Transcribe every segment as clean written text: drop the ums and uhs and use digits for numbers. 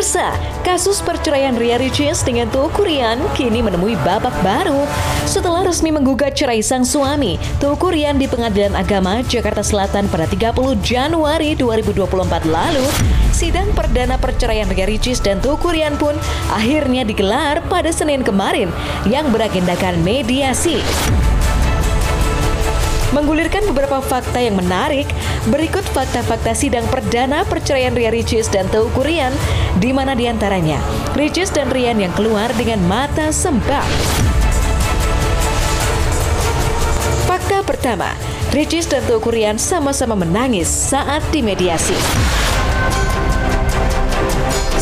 Pemirsa, kasus perceraian Ria Ricis dengan Teuku Ryan kini menemui babak baru. Setelah resmi menggugat cerai sang suami, Teuku Ryan di Pengadilan Agama Jakarta Selatan pada 30 Januari 2024 lalu, sidang perdana perceraian Ria Ricis dan Teuku Ryan pun akhirnya digelar pada Senin kemarin yang beragendakan mediasi. Menggulirkan beberapa fakta yang menarik, berikut fakta-fakta sidang perdana perceraian Ria Ricis dan Teuku Ryan, di mana diantaranya Ricis dan Ryan yang keluar dengan mata sembab. Fakta pertama, Ricis dan Teuku Ryan sama-sama menangis saat dimediasi.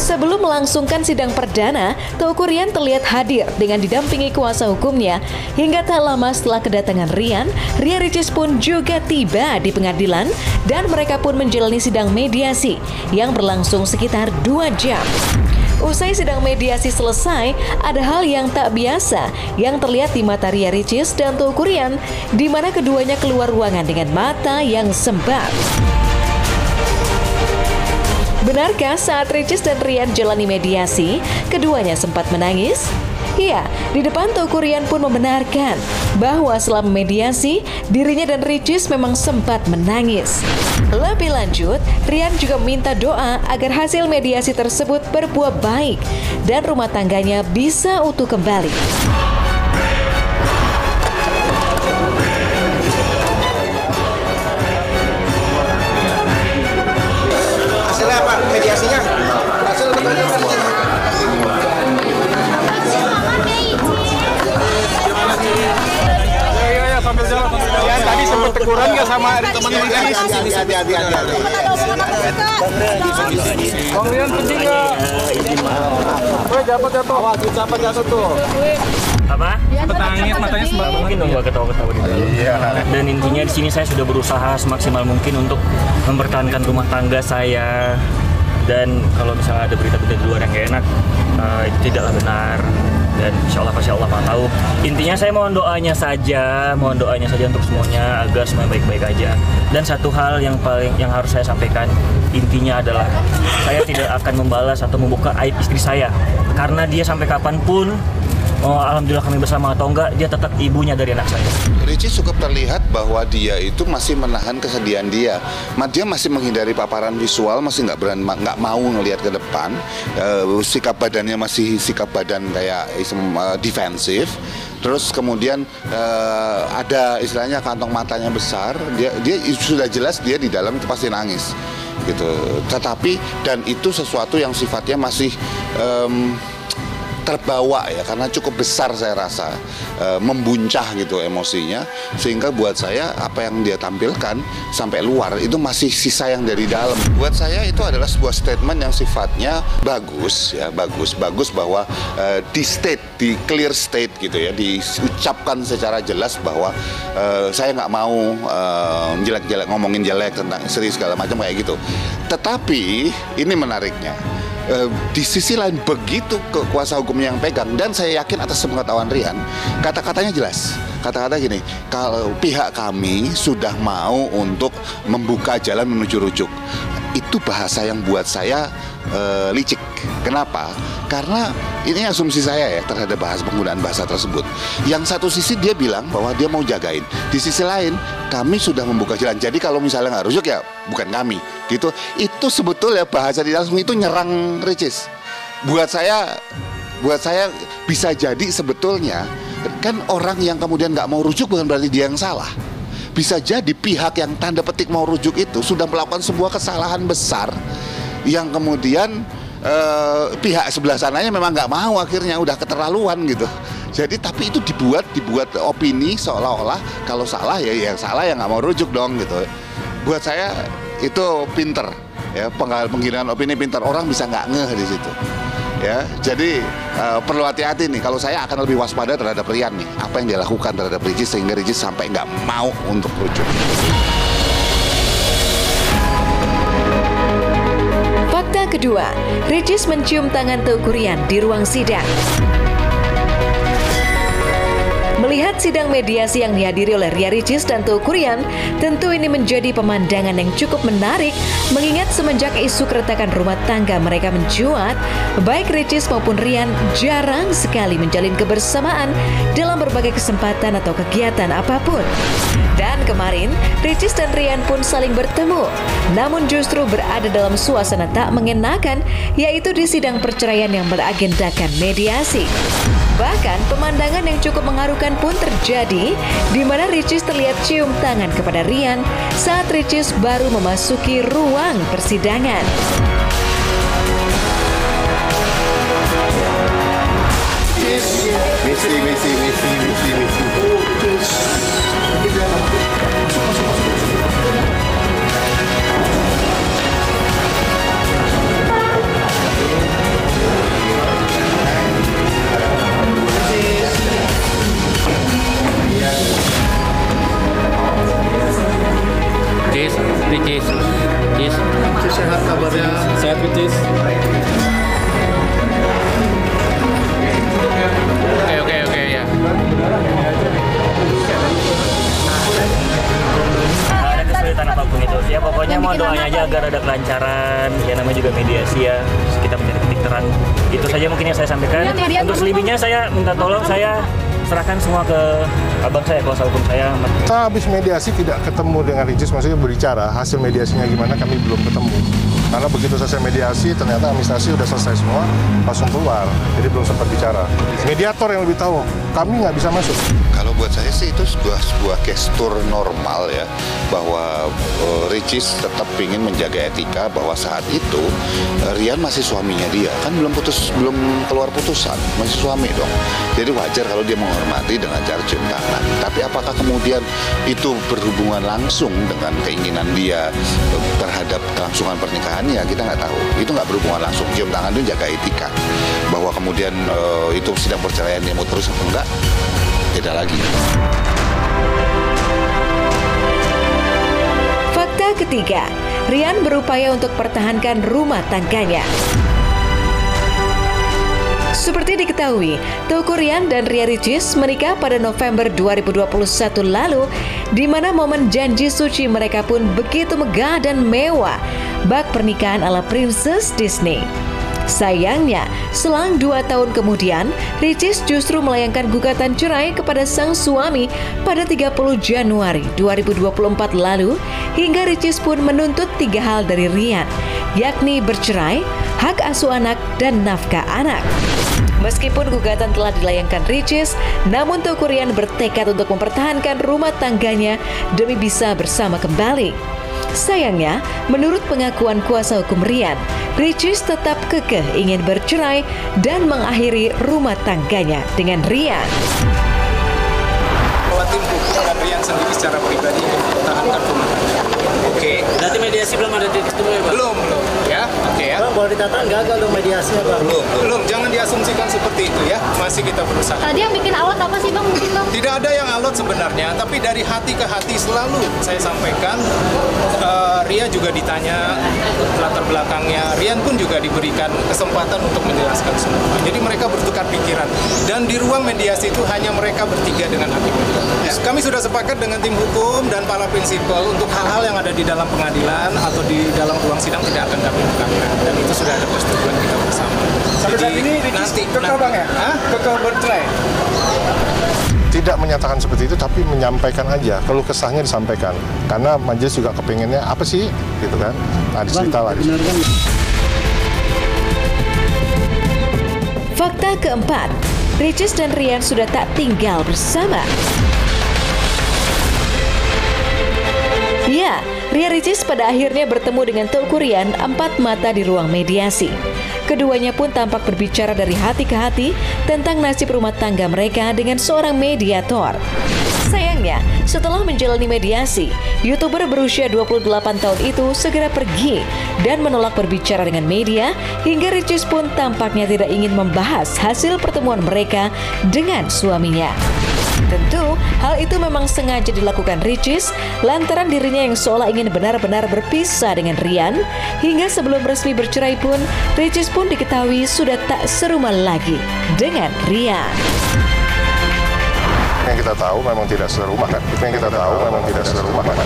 Sebelum melangsungkan sidang perdana, Teuku Ryan terlihat hadir dengan didampingi kuasa hukumnya. Hingga tak lama setelah kedatangan Ryan, Ria Ricis pun juga tiba di pengadilan dan mereka pun menjalani sidang mediasi yang berlangsung sekitar 2 jam. Usai sidang mediasi selesai, ada hal yang tak biasa yang terlihat di mata Ria Ricis dan Teuku Ryan, di mana keduanya keluar ruangan dengan mata yang sembab. Benarkah saat Ricis dan Ryan jalani mediasi, keduanya sempat menangis? Iya, di depan Teuku Ryan pun membenarkan bahwa selama mediasi, dirinya dan Ricis memang sempat menangis. Lebih lanjut, Ryan juga meminta doa agar hasil mediasi tersebut berbuah baik dan rumah tangganya bisa utuh kembali. Mediasinya hasil ya sambil jalan. Ya tadi sempat teguran nggak sama teman-teman ini? Hati-hati. Bang Rian penting nggak? Dapat jatuh tuh. Apa? Petangit matanya sembab mungkin dong gak ketawa-ketawa gitu. Iya. Dan intinya di sini saya sudah berusaha semaksimal mungkin untuk mempertahankan rumah tangga saya. Dan kalau misalnya ada berita-berita di luar yang gak enak, itu tidaklah benar. Dan insya Allah pasti Allah Maha tahu. Intinya saya mohon doanya saja untuk semuanya agar semuanya baik-baik aja. Dan satu hal yang harus saya sampaikan, intinya adalah saya tidak akan membalas atau membuka aib istri saya, karena dia sampai kapanpun, alhamdulillah kami bersama atau enggak, dia tetap ibunya dari anak saya. Ricis cukup terlihat bahwa dia itu masih menahan kesedihan dia. Dia masih menghindari paparan visual, masih nggak mau ngelihat ke depan. Sikap badannya masih sikap badan kayak defensif. Terus kemudian ada istilahnya kantong matanya besar. Dia sudah jelas dia di dalam itu pasti nangis, gitu. Tetapi dan itu sesuatu yang sifatnya masih terbawa ya, karena cukup besar saya rasa, membuncah gitu emosinya, sehingga buat saya apa yang dia tampilkan sampai luar itu masih sisa yang dari dalam. Buat saya itu adalah sebuah statement yang sifatnya bagus ya, bagus bahwa di clear state gitu ya, diucapkan secara jelas bahwa saya nggak mau jelek-jelek, ngomongin jelek tentang istri segala macam kayak gitu. Tetapi ini menariknya, di sisi lain begitu kuasa hukumnya yang pegang, dan saya yakin atas sepengetahuan Ryan, kata-katanya jelas. Kata-kata gini, kalau pihak kami sudah mau untuk membuka jalan menuju rujuk. Itu bahasa yang buat saya licik. Kenapa? Karena ini asumsi saya ya terhadap penggunaan bahasa tersebut. Yang satu sisi dia bilang bahwa dia mau jagain, di sisi lain kami sudah membuka jalan. Jadi kalau misalnya nggak rujuk ya bukan kami, gitu. Itu sebetulnya bahasa di langsung itu nyerang Ricis. Buat saya bisa jadi sebetulnya kan orang yang kemudian nggak mau rujuk bukan berarti dia yang salah. Bisa jadi pihak yang tanda petik mau rujuk itu sudah melakukan sebuah kesalahan besar yang kemudian pihak sebelah sananya memang nggak mau, akhirnya udah keterlaluan gitu. Jadi tapi itu dibuat opini seolah-olah kalau salah ya yang salah yang nggak mau rujuk dong gitu. Buat saya itu pinter ya, penggiringan opini pinter, orang bisa nggak ngeh di situ. Ya, jadi perlu hati-hati nih. Kalau saya akan lebih waspada terhadap Ryan nih, apa yang dia lakukan terhadap Ricis sehingga Ricis sampai nggak mau untuk rujuk. Fakta kedua, Ricis mencium tangan Teuku Ryan di ruang sidang. Melihat Melihat sidang mediasi yang dihadiri oleh Ria Ricis dan Teuku Ryan, tentu ini menjadi pemandangan yang cukup menarik mengingat semenjak isu keretakan rumah tangga mereka mencuat, baik Ricis maupun Ryan jarang sekali menjalin kebersamaan dalam berbagai kesempatan atau kegiatan apapun. Dan kemarin, Ricis dan Ryan pun saling bertemu, namun justru berada dalam suasana tak mengenakan, yaitu di sidang perceraian yang beragendakan mediasi. Bahkan, pemandangan yang cukup mengharukan pun terjadi, di mana Ricis terlihat cium tangan kepada Ryan saat Ricis baru memasuki ruang persidangan. Ricis. Sehat kabarnya? Sehat, Ricis. Oke ya. Ada kesulitan apapun itu. Ya pokoknya mau doanya aja agar ada kelancaran. Ya namanya juga mediasi ya. Kita mencari titik terang. Itu saja mungkin yang saya sampaikan. Untuk selebihnya saya minta tolong saya serahkan semua ke abang saya, kuasa hukum saya. Kita habis mediasi tidak ketemu dengan Ricis, maksudnya berbicara hasil mediasinya gimana kami belum ketemu. Karena begitu selesai mediasi ternyata administrasi sudah selesai semua, langsung keluar. Jadi belum sempat bicara. Mediator yang lebih tahu, kami nggak bisa masuk. Kalau buat saya sih itu sebuah gestur normal ya, bahwa Ricis tetap ingin menjaga etika bahwa saat itu Ryan masih suaminya dia, kan belum keluar putusan, masih suami dong. Jadi wajar kalau dia menghormati dengan cara cium tangan. Tapi apakah kemudian itu berhubungan langsung dengan keinginan dia terhadap kelangsungan pernikahan? Ya kita nggak tahu. Itu nggak berhubungan langsung. Cium tangan itu jaga etika. Bahwa kemudian itu sidang perceraian dia mau terus atau enggak, beda lagi. Fakta ketiga, Ryan berupaya untuk pertahankan rumah tangganya. Seperti diketahui, Teuku Ryan dan Ria Ricis menikah pada November 2021 lalu, di mana momen janji suci mereka pun begitu megah dan mewah, bak pernikahan ala Princess Disney. Sayangnya, selang 2 tahun kemudian, Ricis justru melayangkan gugatan cerai kepada sang suami pada 30 Januari 2024 lalu, hingga Ricis pun menuntut 3 hal dari Ryan, yakni bercerai, hak asuh anak, dan nafkah anak. Meskipun gugatan telah dilayangkan Ricis, namun Teuku Ryan bertekad untuk mempertahankan rumah tangganya demi bisa bersama kembali. Sayangnya, menurut pengakuan kuasa hukum Ryan, Ricis tetap kekeh ingin bercerai dan mengakhiri rumah tangganya dengan Ryan. Bahwa tim hukum dan Ryan sendiri secara pribadi mempertahankan rumah tangga. Oke. Berarti mediasi belum ada titik temu ya, Pak? Belum. Ya, oke ya. Bang, boleh dikatakan gagal dong mediasinya, Bang? Belum. Jangan diasumsikan seperti itu ya. Masih kita berusaha. Tadi yang bikin alot apa sih, Bang? Mungkin, Bang? Tidak ada yang alot sebenarnya, tapi dari hati ke hati selalu saya sampaikan. Ria juga ditanya latar belakangnya, Ryan pun juga diberikan kesempatan untuk menjelaskan semua. Jadi mereka bertukar pikiran. Dan di ruang mediasi itu hanya mereka bertiga dengan hakim. Kami sudah sepakat dengan tim hukum dan para prinsipal untuk hal-hal yang ada di dalam pengadilan atau di dalam ruang sidang tidak akan kami bukakan. Dan itu sudah ada persetujuan kita bersama. Sampai saat ini Ricis kekal Bang ya? Kekal bercerai? Tidak menyatakan seperti itu, tapi menyampaikan aja. Keluh kesahnya disampaikan. Karena majelis juga kepengennya apa sih, gitu kan? Nah, dicerita lagi. Fakta keempat, Ricis dan Ryan sudah tak tinggal bersama. Ya, Ria Ricis pada akhirnya bertemu dengan Teuku Ryan 4 mata di ruang mediasi. Keduanya pun tampak berbicara dari hati ke hati tentang nasib rumah tangga mereka dengan seorang mediator. Sayangnya, setelah menjalani mediasi, YouTuber berusia 28 tahun itu segera pergi dan menolak berbicara dengan media, hingga Ricis pun tampaknya tidak ingin membahas hasil pertemuan mereka dengan suaminya. Tentu, hal itu memang sengaja dilakukan Ricis lantaran dirinya yang seolah ingin benar-benar berpisah dengan Ryan, hingga sebelum resmi bercerai pun, Ricis pun diketahui sudah tak serumah lagi dengan Ryan. Yang kita tahu memang tidak serumah kan. Yang kita tahu memang tidak serumah kan.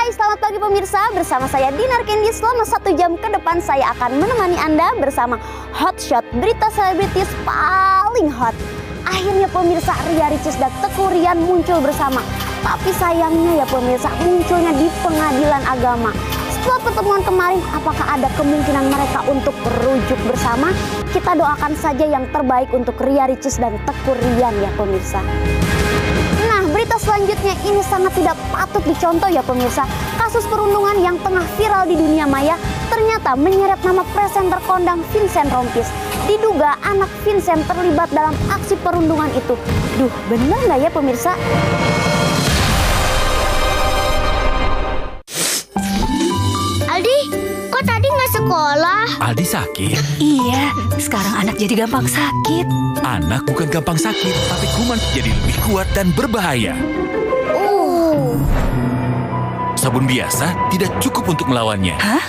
Selamat pagi pemirsa, bersama saya Dinar Candy. Selama 1 jam ke depan saya akan menemani Anda bersama Hotshot, berita selebritis paling hot. Akhirnya pemirsa, Ria Ricis dan Teuku Ryan muncul bersama. Tapi sayangnya ya pemirsa, munculnya di pengadilan agama. Setelah pertemuan kemarin, apakah ada kemungkinan mereka untuk berujuk bersama? Kita doakan saja yang terbaik untuk Ria Ricis dan Teuku Ryan ya pemirsa. Nah, berita selanjutnya ini sangat tidak patut dicontoh ya pemirsa. Kasus perundungan yang tengah viral di dunia maya ternyata menyeret nama presenter kondang Vincent Rompis. Diduga anak Vincent terlibat dalam aksi perundungan itu. Duh, bener nggak ya pemirsa? Aldi, kok tadi nggak sekolah? Aldi sakit? Iya, sekarang anak jadi gampang sakit. Anak bukan gampang sakit, tapi kuman jadi lebih kuat dan berbahaya. Sabun biasa tidak cukup untuk melawannya. Hah?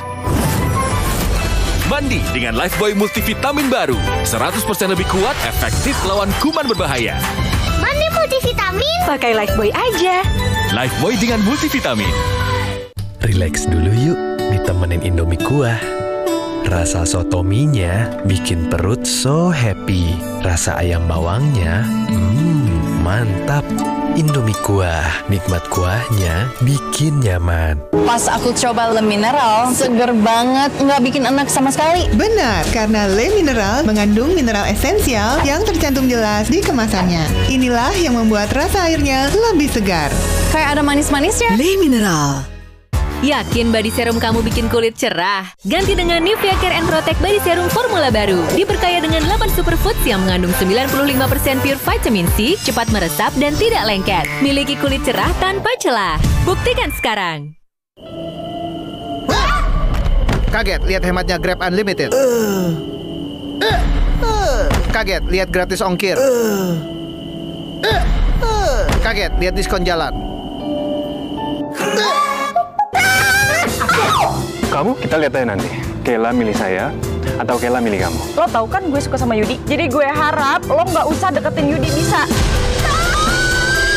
Mandi dengan Lifebuoy Multivitamin baru. 100% lebih kuat, efektif melawan kuman berbahaya. Mandi multivitamin? Pakai Lifebuoy aja. Lifebuoy dengan multivitamin. Rileks dulu yuk, ditemenin Indomie kuah. Rasa sotominya bikin perut so happy. Rasa ayam bawangnya, mantap. Indomie kuah, nikmat kuahnya bikin nyaman. Pas aku coba Le Mineral, seger banget, nggak bikin enak sama sekali. Benar, karena Le Mineral mengandung mineral esensial yang tercantum jelas di kemasannya. Inilah yang membuat rasa airnya lebih segar. Kayak ada manis-manisnya. Le Mineral. Yakin body serum kamu bikin kulit cerah? Ganti dengan Nivea Care and Protect Body Serum formula baru. Diperkaya dengan 8 superfoods yang mengandung 95% pure vitamin C, cepat meresap dan tidak lengket. Miliki kulit cerah tanpa celah. Buktikan sekarang. Kaget lihat hematnya Grab Unlimited. Kaget lihat gratis ongkir. Kaget lihat diskon jalan. Kamu kita lihat aja nanti. Kayla milih saya atau Kayla milih kamu. Lo tau kan gue suka sama Yudi, jadi gue harap lo nggak usah deketin Yudi, bisa?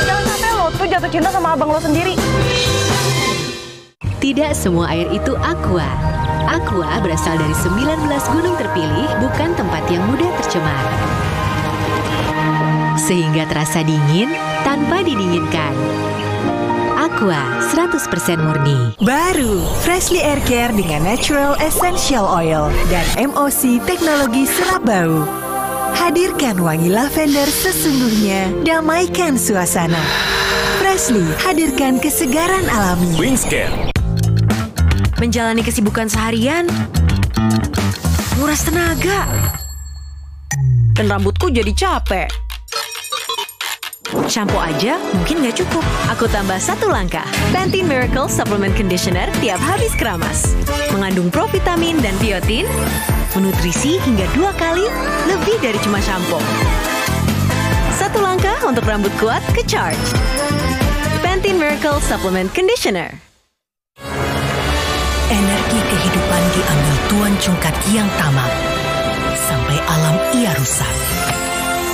Jangan sampai lo tuh jatuh cinta sama abang lo sendiri. Tidak semua air itu aqua. Aqua berasal dari 19 gunung terpilih, bukan tempat yang mudah tercemar. Sehingga terasa dingin tanpa didinginkan. Aqua 100% murni. Baru Freshly Air Care dengan Natural Essential Oil dan MOC teknologi serap bau. Hadirkan wangi lavender sesungguhnya, damaikan suasana. Freshly hadirkan kesegaran alami. Wingscare. Menjalani kesibukan seharian, nguras tenaga, Dan rambutku jadi capek. Shampoo aja mungkin nggak cukup. Aku tambah 1 langkah. Pantene Miracle Supplement Conditioner tiap habis keramas. Mengandung provitamin dan biotin, menutrisi hingga 2 kali lebih dari cuma shampoo. 1 langkah untuk rambut kuat ke charge. Pantene Miracle Supplement Conditioner. Energi kehidupan diambil Tuan Cungkat yang tamak. Sampai alam ia rusak.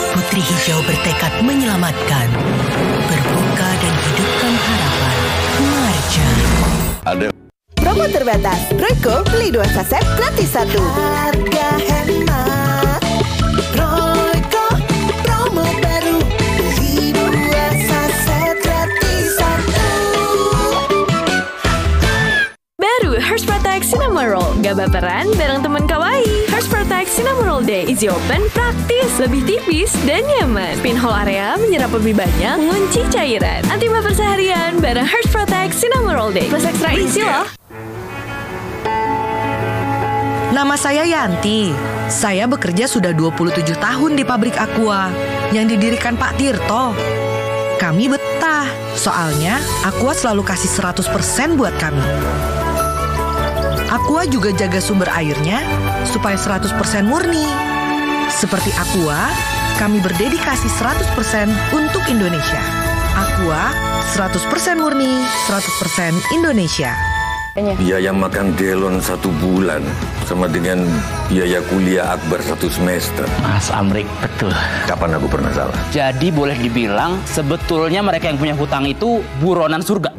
Putri Hijau bertekad menyelamatkan, berbuka dan hidupkan harapan. Marja. Ada promo terbatas. Royco beli 2 saset gratis 1. Harga hemat. Royco promo baru beli 2 saset gratis 1. Baru Hersh Protect Cinnamon Roll. Gak baperan bareng teman kawaii. Hersh Protect Cinnamon Roll Day. Easy open, praktis, lebih tipis, dan nyaman. Pinhole area menyerap lebih banyak, mengunci cairan. Anti baper seharian bareng Hersh Protect Cinnamon Roll Day. Plus ekstra isi loh. Nama saya Yanti. Saya bekerja sudah 27 tahun di pabrik Aqua yang didirikan Pak Tirto. Kami betah, soalnya Aqua selalu kasih 100% buat kami. Aqua juga jaga sumber airnya supaya 100% murni. Seperti Aqua, kami berdedikasi 100% untuk Indonesia. Aqua 100% murni, 100% Indonesia. Biaya makan Delon 1 bulan sama dengan biaya kuliah Akbar 1 semester. Mas Amrik, betul. Kapan aku pernah salah? Jadi boleh dibilang sebetulnya mereka yang punya hutang itu buronan surga.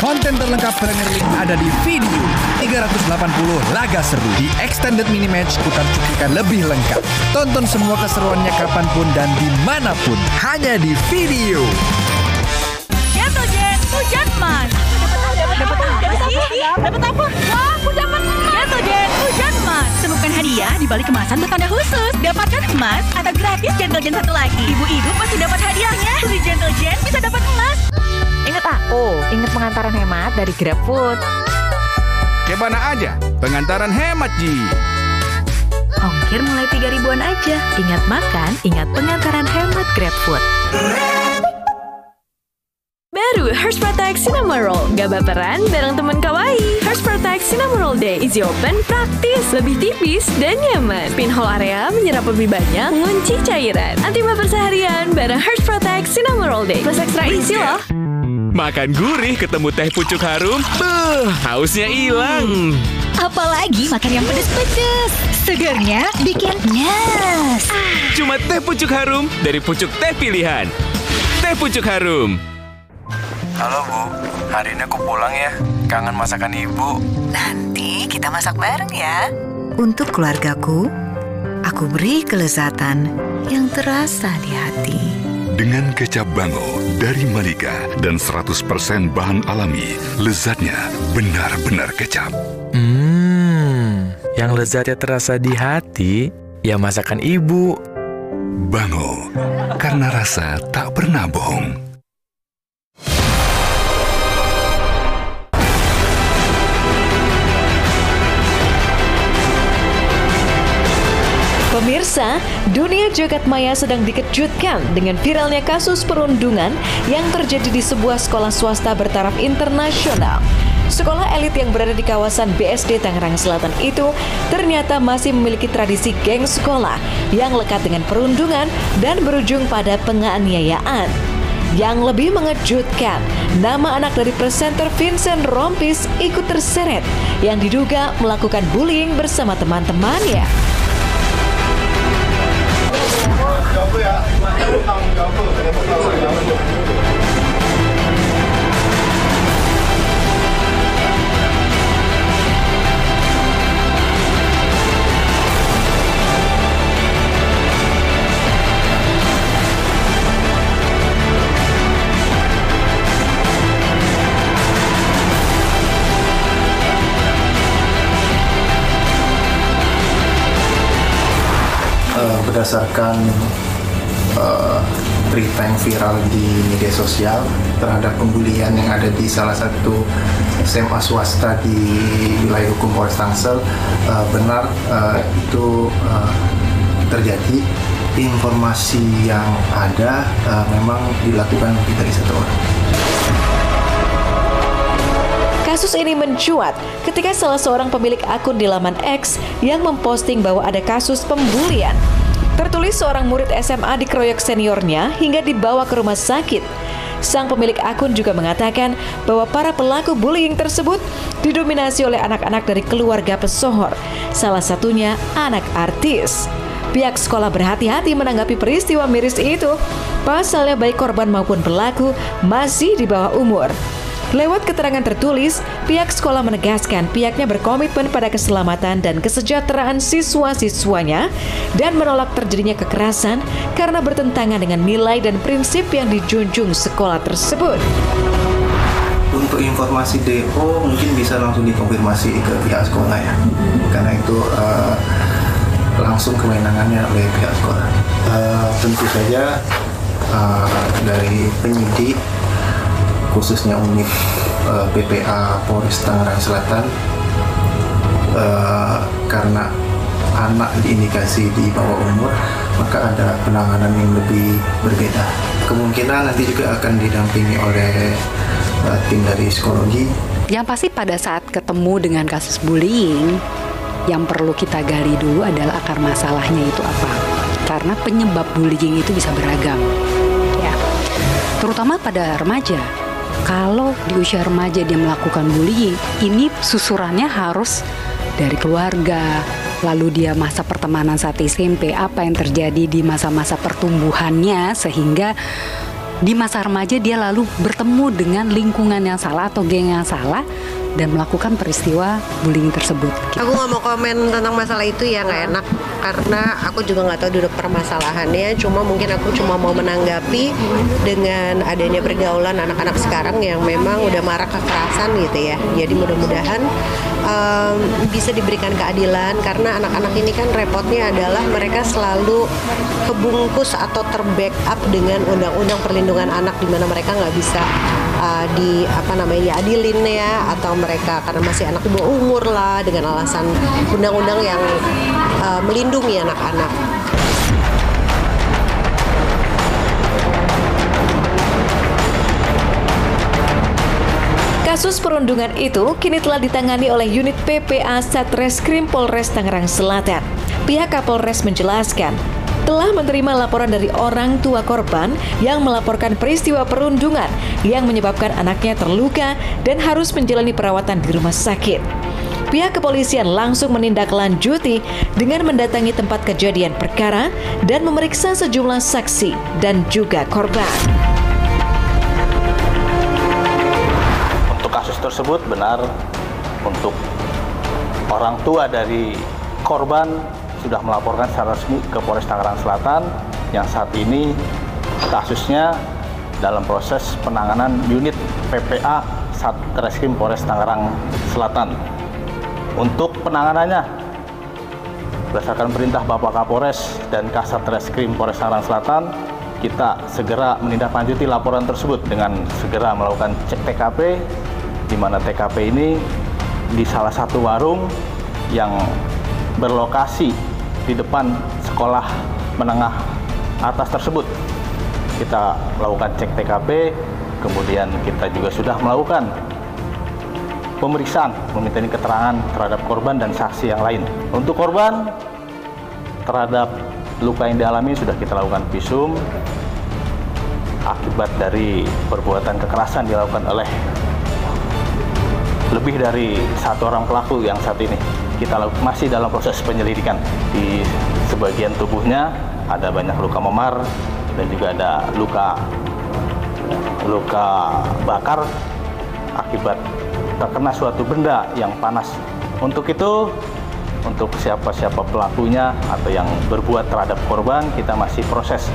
Konten terlengkap Premier League ada di Video. 380 laga seru di Extended Mini Match putar cuplikan lebih lengkap. Tonton semua keseruannya kapanpun dan dimanapun. Hanya di Video. Gentle Gen, hujan emas. Dapat apa? Wah, aku dapat emas. Gentle Gen, hujan emas. Temukan hadiah di balik kemasan bertanda khusus. Dapatkan emas atau gratis Gentle Gen 1 lagi. Ibu-ibu pasti dapat hadiahnya. Beli Gentle Gen bisa dapat emas. Ingat aku, ingat pengantaran hemat dari GrabFood. Kemana aja, pengantaran hemat Ji. Ongkir mulai 3 ribuan aja. Ingat makan, ingat pengantaran hemat GrabFood. Baru Hersh Protect Cinnamon Roll. Gak baperan bareng teman kawaii. Hersh Protect Cinnamon Roll Day. Easy open, praktis, lebih tipis, dan nyaman. Pinhole area menyerap lebih banyak, mengunci cairan. Anti baper seharian bareng Hersh Protect Cinnamon Roll Day. Plus ekstra isi loh. Makan gurih ketemu teh pucuk harum, hausnya hilang. Apalagi makan yang pedes-pedes. Segernya bikin nyes. Cuma teh pucuk harum dari pucuk teh pilihan. Teh pucuk harum. Halo Bu, hari ini aku pulang ya. Kangen masakan Ibu. Nanti kita masak bareng ya. Untuk keluargaku, aku beri kelezatan yang terasa di hati. Dengan kecap Bango dari Malika dan 100% bahan alami, lezatnya benar-benar kecap. Yang lezatnya terasa di hati, ya masakan Ibu. Bango, karena rasa tak pernah bohong. Pemirsa, dunia jagat maya sedang dikejutkan dengan viralnya kasus perundungan yang terjadi di sebuah sekolah swasta bertaraf internasional. Sekolah elit yang berada di kawasan BSD Tangerang Selatan itu ternyata masih memiliki tradisi geng sekolah yang lekat dengan perundungan dan berujung pada penganiayaan. Yang lebih mengejutkan, nama anak dari presenter Vincent Rompis ikut terseret yang diduga melakukan bullying bersama teman-temannya. Berdasarkan berita yang viral di media sosial terhadap pembulian yang ada di salah satu SMA swasta di wilayah hukum Polres Tangsel, benar itu terjadi. Informasi yang ada memang dilakukan lebih dari 1 orang. Kasus ini mencuat ketika salah seorang pemilik akun di laman X yang memposting bahwa ada kasus pembulian. Tertulis seorang murid SMA dikeroyok seniornya hingga dibawa ke rumah sakit. Sang pemilik akun juga mengatakan bahwa para pelaku bullying tersebut didominasi oleh anak-anak dari keluarga pesohor, salah satunya anak artis. Pihak sekolah berhati-hati menanggapi peristiwa miris itu. Pasalnya baik korban maupun pelaku masih di bawah umur. Lewat keterangan tertulis, pihak sekolah menegaskan pihaknya berkomitmen pada keselamatan dan kesejahteraan siswa-siswanya dan menolak terjadinya kekerasan karena bertentangan dengan nilai dan prinsip yang dijunjung sekolah tersebut. Untuk informasi DO mungkin bisa langsung dikonfirmasi ke pihak sekolah ya, karena itu langsung kewenangannya oleh pihak sekolah. Tentu saja dari penyidik khususnya unit PPA Polres Tangerang Selatan, karena anak diindikasi di bawah umur, maka ada penanganan yang lebih berbeda. Kemungkinan nanti juga akan didampingi oleh tim dari psikologi. Yang pasti pada saat ketemu dengan kasus bullying, yang perlu kita gali dulu adalah akar masalahnya itu apa. Karena penyebab bullying itu bisa beragam, ya. Terutama pada remaja. Kalau di usia remaja dia melakukan bullying, ini susurannya harus dari keluarga. Lalu dia masa pertemanan saat SMP, apa yang terjadi di masa-masa pertumbuhannya sehingga di masa remaja dia lalu bertemu dengan lingkungan yang salah atau geng yang salah dan melakukan peristiwa bullying tersebut. Aku nggak mau komen tentang masalah itu ya, nggak enak karena aku juga nggak tahu duduk permasalahannya. Cuma mungkin aku cuma mau menanggapi dengan adanya pergaulan anak-anak sekarang yang memang udah marak kekerasan gitu ya. Jadi mudah-mudahan bisa diberikan keadilan karena anak-anak ini kan repotnya adalah mereka selalu kebungkus atau terbackup dengan undang-undang perlindungan anak di mana mereka nggak bisa diadilin ya, atau mereka karena masih anak di bawah umur lah dengan alasan undang-undang yang melindungi anak-anak. Kasus perundungan itu kini telah ditangani oleh unit PPA Satreskrim Polres Tangerang Selatan. Pihak Kapolres menjelaskan telah menerima laporan dari orang tua korban yang melaporkan peristiwa perundungan yang menyebabkan anaknya terluka dan harus menjalani perawatan di rumah sakit. Pihak kepolisian langsung menindaklanjuti dengan mendatangi tempat kejadian perkara dan memeriksa sejumlah saksi dan juga korban. Untuk kasus tersebut benar, untuk orang tua dari korban sudah melaporkan secara resmi ke Polres Tangerang Selatan yang saat ini kasusnya dalam proses penanganan unit PPA Satreskrim Polres Tangerang Selatan. Untuk penanganannya berdasarkan perintah Bapak Kapolres dan Kasat Reskrim Polres Tangerang Selatan, kita segera menindaklanjuti laporan tersebut dengan segera melakukan cek TKP, di mana TKP ini di salah satu warung yang berlokasi di depan sekolah menengah atas tersebut. Kita melakukan cek TKP, kemudian kita juga sudah melakukan pemeriksaan, meminta keterangan terhadap korban dan saksi yang lain. Untuk korban, terhadap luka yang dialami sudah kita lakukan visum akibat dari perbuatan kekerasan dilakukan oleh lebih dari satu orang pelaku yang saat ini kita masih dalam proses penyelidikan. Di sebagian tubuhnya ada banyak luka memar dan juga ada luka bakar akibat terkena suatu benda yang panas. Untuk itu, untuk siapa pelakunya atau yang berbuat terhadap korban, kita masih proses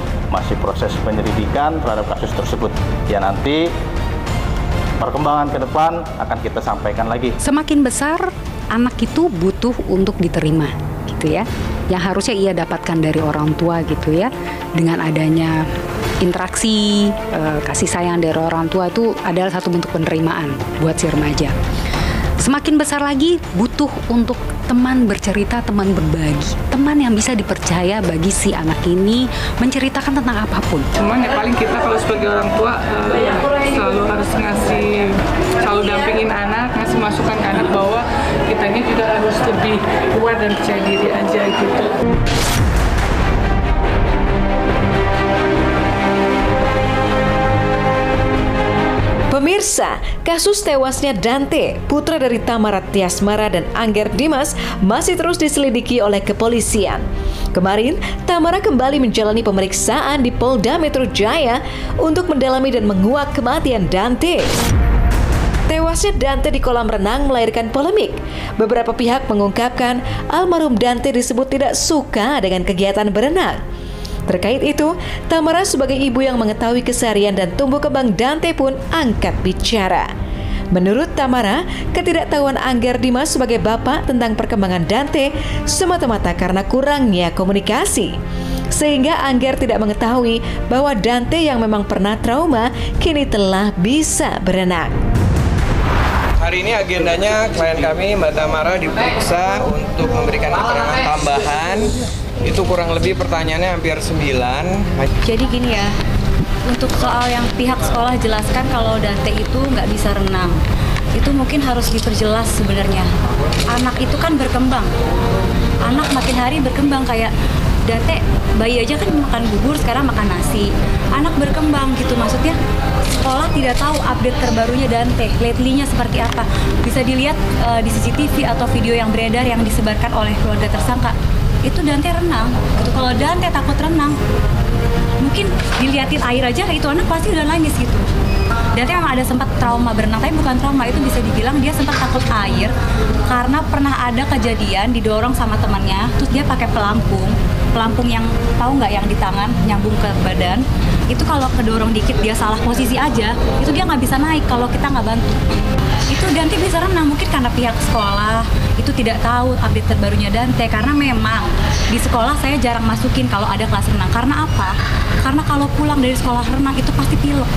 penyelidikan terhadap kasus tersebut. Ya nanti perkembangan ke depan akan kita sampaikan lagi. Semakin besar anak itu butuh untuk diterima, gitu ya. Yang harusnya ia dapatkan dari orang tua, gitu ya. Dengan adanya interaksi, kasih sayang dari orang tua itu adalah satu bentuk penerimaan buat si remaja. Semakin besar lagi butuh untuk teman bercerita, teman berbagi, teman yang bisa dipercaya bagi si anak ini menceritakan tentang apapun. Cuman ya paling kita kalau sebagai orang tua selalu harus selalu dampingin anak, ngasih masukan ke anak bahwa kitanya juga harus lebih kuat dan percaya diri aja gitu. Pemirsa, kasus tewasnya Dante, putra dari Tamara Tiasmara dan Angger Dimas, masih terus diselidiki oleh kepolisian. Kemarin, Tamara kembali menjalani pemeriksaan di Polda Metro Jaya untuk mendalami dan menguak kematian Dante. Tewasnya Dante di kolam renang melahirkan polemik. Beberapa pihak mengungkapkan almarhum Dante disebut tidak suka dengan kegiatan berenang. Terkait itu, Tamara sebagai ibu yang mengetahui keseharian dan tumbuh kembang Dante pun angkat bicara. Menurut Tamara, ketidaktahuan Angger Dimas sebagai bapak tentang perkembangan Dante semata-mata karena kurangnya komunikasi. Sehingga Angger tidak mengetahui bahwa Dante yang memang pernah trauma kini telah bisa berenang. Hari ini agendanya klien kami Mbak Tamara diperiksa untuk memberikan keterangan tambahan. Itu kurang lebih pertanyaannya hampir 9. Jadi gini ya, untuk soal yang pihak sekolah jelaskan kalau Dante itu nggak bisa renang, itu mungkin harus diperjelas sebenarnya. Anak itu kan berkembang, anak makin hari berkembang kayak Dante bayi aja kan makan bubur, sekarang makan nasi. Anak berkembang gitu, maksudnya sekolah tidak tahu update terbarunya Dante, lately-nya seperti apa. Bisa dilihat di CCTV atau video yang beredar yang disebarkan oleh keluarga tersangka. Itu Dante renang. Gitu. Kalau Dante takut renang, mungkin diliatin air aja itu anak pasti udah nangis gitu. Dante memang ada sempat trauma berenang, tapi bukan trauma, itu bisa dibilang dia sempat takut air karena pernah ada kejadian didorong sama temannya, terus dia pakai pelampung yang tahu nggak yang di tangan nyambung ke badan. Itu kalau kedorong dikit dia salah posisi aja, itu dia nggak bisa naik kalau kita nggak bantu. Itu Dante bisa renang, mungkin karena pihak sekolah itu tidak tahu update terbarunya Dante, karena memang di sekolah saya jarang masukin kalau ada kelas renang. Karena apa? Karena kalau pulang dari sekolah renang itu pasti pilek,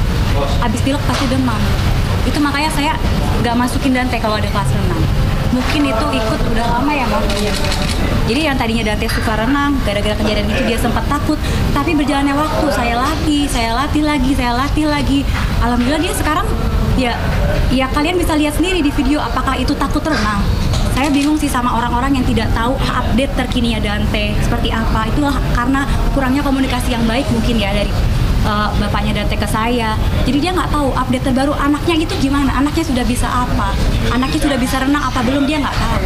habis pilek pasti demam. Itu makanya saya nggak masukin Dante kalau ada kelas renang. Mungkin itu ikut udah lama ya Mam. Jadi yang tadinya Dante suka renang, gara-gara kejadian itu dia sempat takut. Tapi berjalannya waktu, saya latih lagi. Alhamdulillah dia sekarang ya kalian bisa lihat sendiri di video apakah itu takut renang. Saya bingung sih sama orang-orang yang tidak tahu update terkininya Dante seperti apa. Itulah karena kurangnya komunikasi yang baik mungkin ya dari bapaknya Dante ke saya. Jadi dia nggak tahu update terbaru anaknya itu gimana, anaknya sudah bisa apa, anaknya sudah bisa renang apa belum, dia nggak tahu.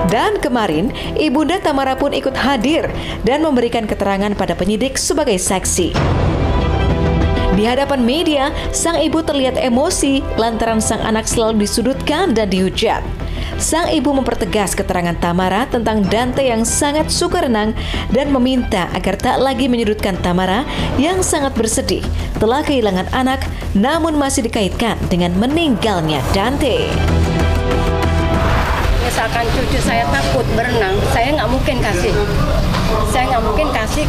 Dan kemarin, Ibunda Tamara pun ikut hadir dan memberikan keterangan pada penyidik sebagai saksi. Di hadapan media, sang ibu terlihat emosi lantaran sang anak selalu disudutkan dan dihujat. Sang ibu mempertegas keterangan Tamara tentang Dante yang sangat suka renang dan meminta agar tak lagi menyudutkan Tamara yang sangat bersedih telah kehilangan anak namun masih dikaitkan dengan meninggalnya Dante. Misalkan cucu saya takut berenang, saya nggak mungkin kasih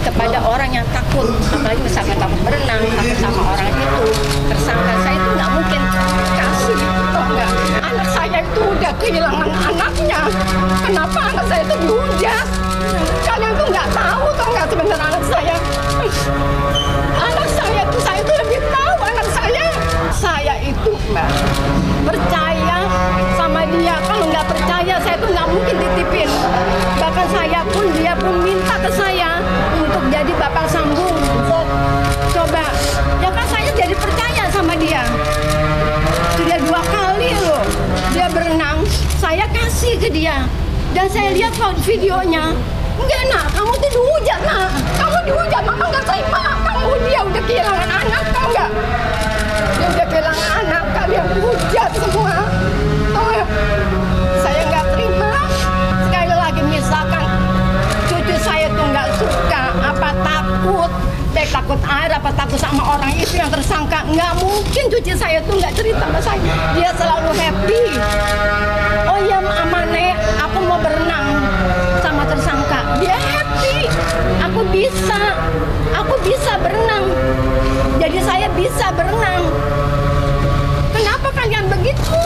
kepada orang yang takut, apalagi misalkan takut berenang, takut sama orang itu tersangka, saya itu nggak mungkin kasih, toh nggak. Anak saya itu udah kehilangan anaknya, kenapa anak saya itu dihujat? Kalian tuh nggak tahu toh nggak sebenarnya anak saya itu lebih tahu anak saya itu Mbak percaya sama dia. Kalau nggak percaya saya tuh nggak mungkin titipin. Bahkan dia pun minta ke saya untuk jadi bapak sambung. Coba, ya kan saya jadi percaya sama dia. Sudah 2 kali loh dia berenang, saya kasih ke dia. Dan saya lihat videonya. Enggak nak, kamu tuh dihujat nak. Kamu dihujat, mama nggak terima. Dia udah kehilangan anak, tau nggak? Dia udah kehilangan anak, kalian dihujat semua. Saya nggak terima. Sekali lagi misalkan cucu saya tuh nggak suka, apa takut air, apa takut sama orang itu yang tersangka. Nggak mungkin cucu saya tuh nggak cerita sama saya. Dia selalu happy. Oh iya Mama Nek, aku mau berenang sama tersangka. Dia happy. Aku bisa berenang. Jadi saya bisa berenang. Kenapa kalian begitu?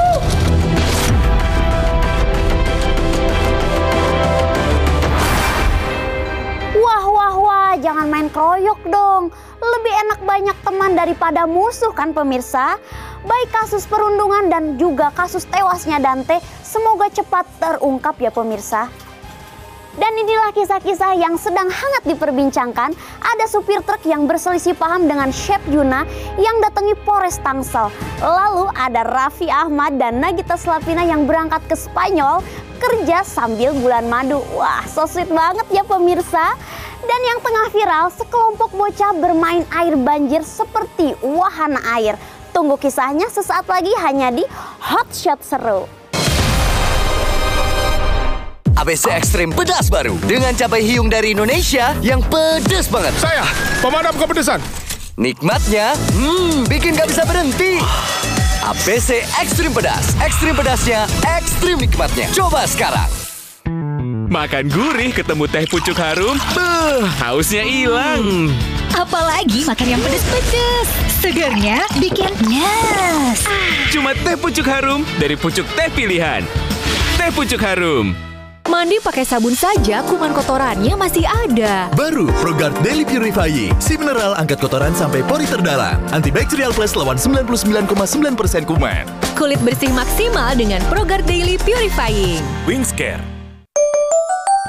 Wah, jangan main keroyok dong. Lebih enak banyak teman daripada musuh kan pemirsa? Baik kasus perundungan dan juga kasus tewasnya Dante, semoga cepat terungkap ya pemirsa. Dan inilah kisah-kisah yang sedang hangat diperbincangkan. Ada supir truk yang berselisih paham dengan Chef Juna yang datangi Polres Tangsel. Lalu ada Raffi Ahmad dan Nagita Slavina yang berangkat ke Spanyol kerja sambil bulan madu. Wah, so sweet banget ya pemirsa. Dan yang tengah viral, sekelompok bocah bermain air banjir seperti wahana air. Tunggu kisahnya sesaat lagi hanya di Hot Shot Seru. ABC Ekstrim pedas baru dengan cabai hiung dari Indonesia yang pedas banget. Saya pemadam kepedesan. Nikmatnya, bikin gak bisa berhenti. ABC Ekstrim pedas, ekstrim pedasnya, ekstrim nikmatnya. Coba sekarang. Makan gurih ketemu teh pucuk harum, hausnya hilang. Apalagi makan yang pedes-pedes, segernya bikin nyes. Cuma teh pucuk harum dari pucuk teh pilihan. Teh pucuk harum. Mandi pakai sabun saja, kuman kotorannya masih ada. Baru ProGuard Daily Purifying. Si mineral angkat kotoran sampai pori terdalam. Antibacterial Plus lawan 99,9% kuman. Kulit bersih maksimal dengan ProGuard Daily Purifying. Wingscare.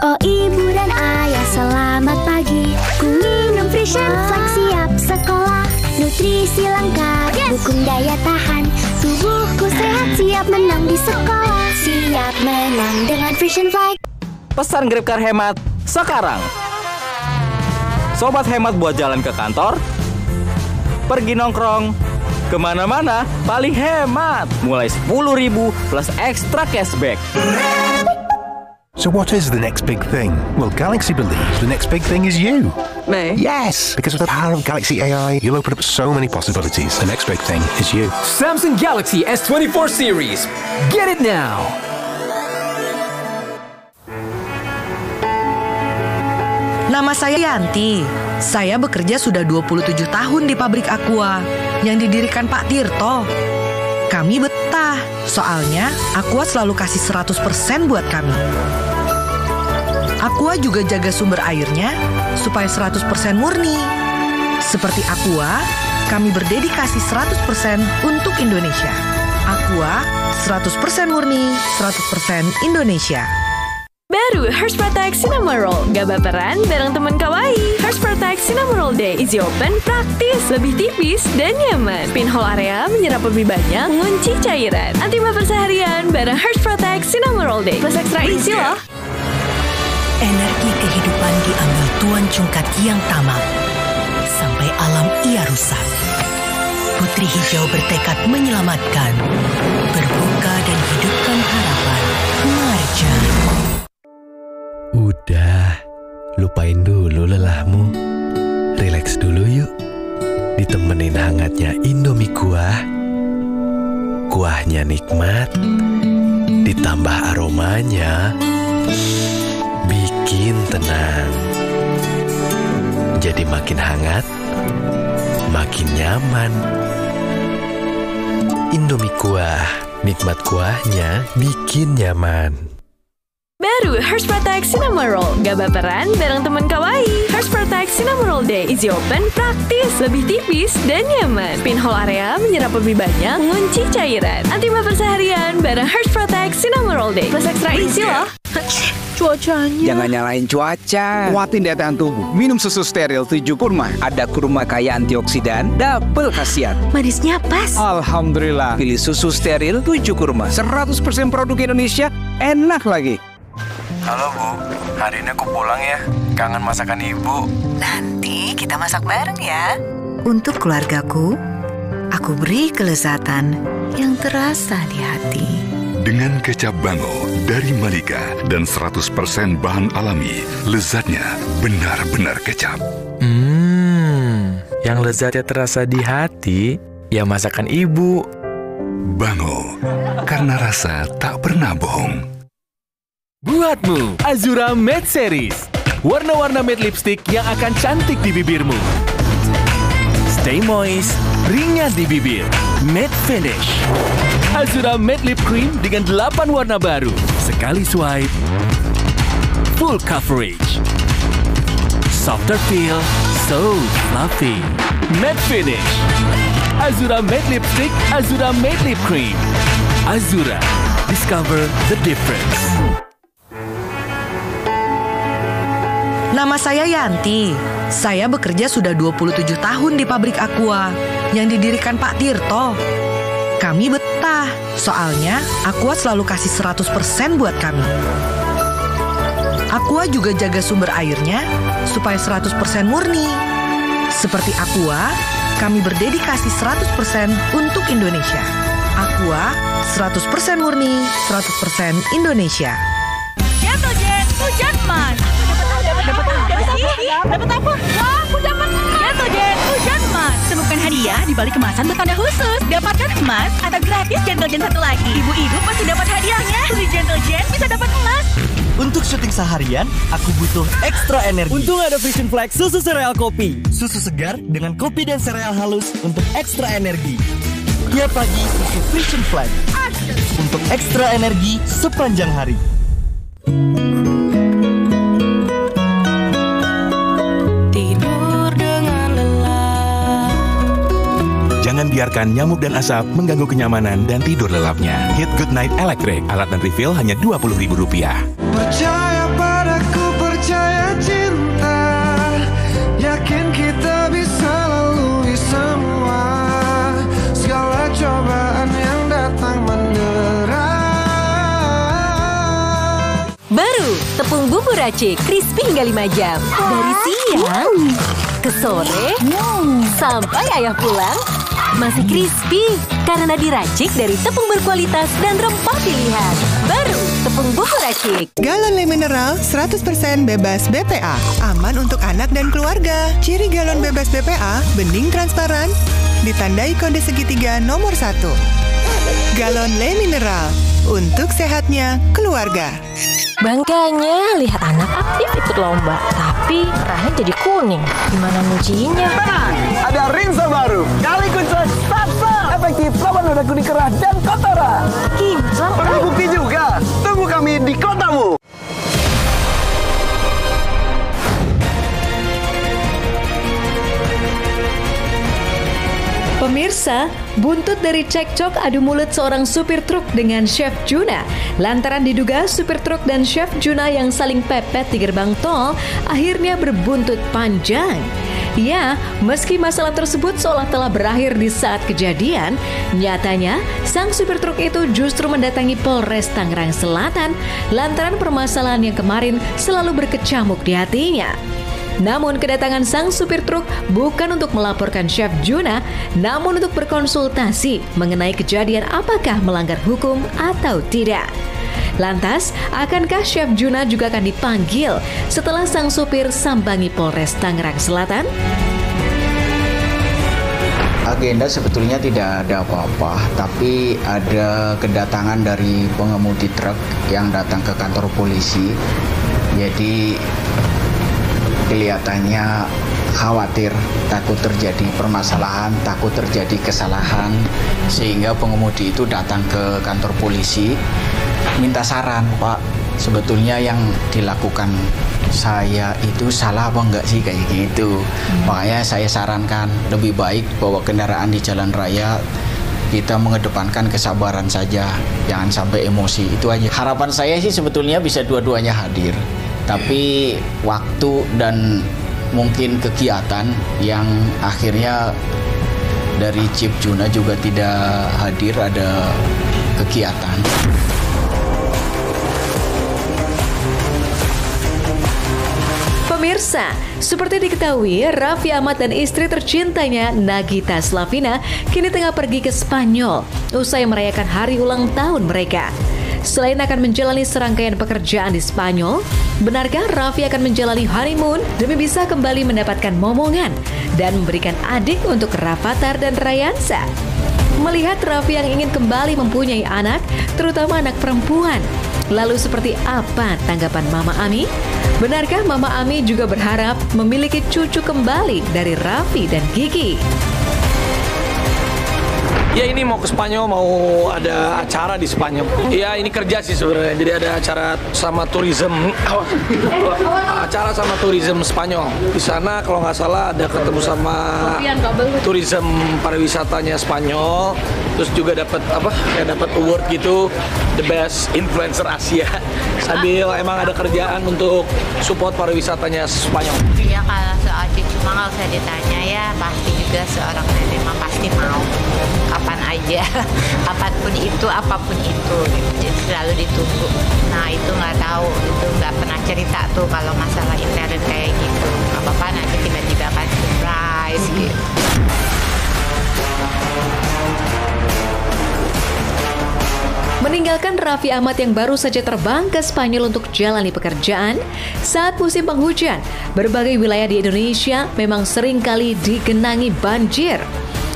Oh ibu dan ayah selamat pagi. Ku minum Vision Flex siap sekolah. Nutrisi lengkap, dukung daya tahan. Tubuhku sehat siap menang di sekolah. Siap menang dengan Vision Flex. Pesan GrabCar hemat sekarang. Sobat hemat buat jalan ke kantor, pergi nongkrong, kemana-mana paling hemat. Mulai 10.000 plus extra cashback. So what is the next big thing? Well, Galaxy believes the next big thing is you. Me? Yes! Because with the power of Galaxy AI, you'll open up so many possibilities. The next big thing is you. Samsung Galaxy S24 series. Get it now! Nama saya Yanti. Saya bekerja sudah 27 tahun di pabrik Aqua yang didirikan Pak Tirto. Kami betah, soalnya Aqua selalu kasih 100% buat kami. Aqua juga jaga sumber airnya supaya 100% murni. Seperti Aqua, kami berdedikasi 100% untuk Indonesia. Aqua, 100% murni, 100% Indonesia. Baru Hersh Protect Cinnamon Roll. Gak baperan bareng temen kawaii. Hersh Protect Cinnamon Roll Day Easy Open praktis, lebih tipis dan nyaman. Pinhole area menyerap lebih banyak, mengunci cairan. Anti baper seharian bareng Hersh Protect Cinnamon Roll Day. Plus ekstra isi loh. Energi kehidupan diambil Tuan Cungkat yang tamak. Sampai alam ia rusak. Putri Hijau bertekad menyelamatkan. Berbuka dan hidupkan harapan. Marja. Udah, lupain dulu lelahmu. Rileks dulu yuk. Ditemenin hangatnya Indomie kuah. Kuahnya nikmat, ditambah aromanya, bikin tenang. Jadi makin hangat, makin nyaman. Indomie kuah, nikmat kuahnya bikin nyaman. Baru Hersh Protect Cinnamon Roll. Gak baperan bareng temen kawaii. Hersh Protect Cinnamon Roll Day Easy Open praktis, lebih tipis dan nyaman. Pinhole area menyerap lebih banyak, mengunci cairan. Anti baper seharian bareng Hersh Protect Cinnamon Roll Day. Plus ekstra isi loh. Cuacanya. Jangan nyalain cuaca. Kuatin daya tahan tubuh. Minum susu steril 7 kurma. Ada kurma kaya antioksidan, double khasiat. Manisnya pas. Alhamdulillah. Pilih susu steril 7 kurma. 100% produk Indonesia, enak lagi. Halo Bu, hari ini aku pulang ya. Kangen masakan Ibu. Nanti kita masak bareng ya. Untuk keluargaku, aku beri kelezatan yang terasa di hati. Dengan kecap Bango dari Malika dan 100% bahan alami, lezatnya benar-benar kecap. Yang lezatnya terasa di hati, ya masakan Ibu. Bango, karena rasa tak pernah bohong. Buatmu Azura Matte Series. Warna-warna matte lipstick yang akan cantik di bibirmu. Stay moist, ringan di bibir. Matte finish. Azura Matte Lip Cream dengan 8 warna baru. Sekali swipe, full coverage. Softer feel, so fluffy. Matte finish. Azura Matte Lipstick, Azura Matte Lip Cream. Azura, discover the difference. Nama saya Yanti. Saya bekerja sudah 27 tahun di pabrik Aqua yang didirikan Pak Tirto. Kami betah, soalnya Aqua selalu kasih 100% buat kami. Aqua juga jaga sumber airnya supaya 100% murni. Seperti Aqua, kami berdedikasi 100% untuk Indonesia. Aqua, 100% murni, 100% Indonesia. Gentle Jet, hujan emas. Dapat apa sih? Dapat apa? Wah, aku dapat emas. Gentle Jet, hujan emas. Temukan hadiah di balik kemasan bertanda khusus. Dapatkan emas atau gratis Gentle Jet satu lagi. Ibu-ibu pasti dapat hadiahnya. Beli Gentle Jet bisa dapat emas. Untuk syuting seharian, aku butuh ekstra energi. Untung ada Vision Flex susu sereal kopi. Susu segar dengan kopi dan sereal halus untuk ekstra energi. Tiap pagi, susu Vision Flex. Untuk ekstra energi sepanjang hari. Jangan biarkan nyamuk dan asap mengganggu kenyamanan dan tidur lelapnya. Hit Good Night Electric. Alat dan refill hanya Rp20.000. Percaya padaku. tepung bumbu racik, crispy hingga 5 jam. Dari siang ke sore sampai ayah pulang, masih crispy karena diracik dari tepung berkualitas dan rempah pilihan. Baru tepung bumbu racik. Galon Le Mineral 100% bebas BPA. Aman untuk anak dan keluarga. Ciri galon bebas BPA, bening transparan, ditandai kode segitiga nomor 1. Galon Le Mineral, untuk sehatnya keluarga. Bangkanya lihat anak aktif ikut lomba, tapi kerahnya jadi kuning. Gimana nyucinya? Tenang, ada rinso baru. Kali Kinclong Satsang. Efektif lawan noda kuning kerah dan kotoran. Kinclong? Terbukti juga. Tunggu kami di kotamu. Pemirsa, buntut dari cekcok adu mulut seorang supir truk dengan Chef Juna. Lantaran diduga supir truk dan Chef Juna yang saling pepet di gerbang tol, akhirnya berbuntut panjang. Ya, meski masalah tersebut seolah telah berakhir di saat kejadian, nyatanya sang supir truk itu justru mendatangi Polres Tangerang Selatan lantaran permasalahan yang kemarin selalu berkecamuk di hatinya. Namun kedatangan sang supir truk bukan untuk melaporkan Chef Juna, namun untuk berkonsultasi mengenai kejadian apakah melanggar hukum atau tidak. Lantas, akankah Chef Juna juga akan dipanggil setelah sang supir sambangi Polres Tangerang Selatan? Agenda sebetulnya tidak ada apa-apa, tapi ada kedatangan dari pengemudi truk yang datang ke kantor polisi. Jadi kelihatannya khawatir, takut terjadi permasalahan, takut terjadi kesalahan, sehingga pengemudi itu datang ke kantor polisi minta saran, Pak, sebetulnya yang dilakukan saya itu salah apa enggak sih kayak gitu. Makanya saya sarankan lebih baik bawa kendaraan di jalan raya kita mengedepankan kesabaran saja, jangan sampai emosi, itu aja. Harapan saya sih sebetulnya bisa dua-duanya hadir. Tapi waktu dan mungkin kegiatan yang akhirnya dari Chef Juna juga tidak hadir, ada kegiatan. Pemirsa, seperti diketahui, Raffi Ahmad dan istri tercintanya Nagita Slavina kini tengah pergi ke Spanyol usai merayakan hari ulang tahun mereka. Selain akan menjalani serangkaian pekerjaan di Spanyol, benarkah Raffi akan menjalani honeymoon demi bisa kembali mendapatkan momongan dan memberikan adik untuk Rafathar dan Rayansa? Melihat Raffi yang ingin kembali mempunyai anak, terutama anak perempuan, lalu seperti apa tanggapan Mama Ami? Benarkah Mama Ami juga berharap memiliki cucu kembali dari Raffi dan Gigi? Ya, ini mau ke Spanyol, mau ada acara di Spanyol. Ya, ini kerja sih sebenarnya. Jadi ada acara sama tourism, acara sama tourism Spanyol. Di sana kalau nggak salah ada ketemu sama tourism pariwisatanya Spanyol. Terus juga dapat dapat award gitu, the best influencer Asia. Sambil emang ada kerjaan untuk support pariwisatanya Spanyol. Ya, kalau soal cucu mah nggak usah ditanya ya, pasti juga seorang nenek mah pasti mau. Kapan aja, apapun itu, gitu. Jadi selalu ditunggu. Nah, itu nggak tahu, itu nggak pernah cerita tuh kalau masalah intern kayak gitu. Nggak apa-apa, nanti tiba-tiba akan surprise gitu. Meninggalkan Raffi Ahmad yang baru saja terbang ke Spanyol untuk jalani pekerjaan, saat musim penghujan, berbagai wilayah di Indonesia memang seringkali digenangi banjir.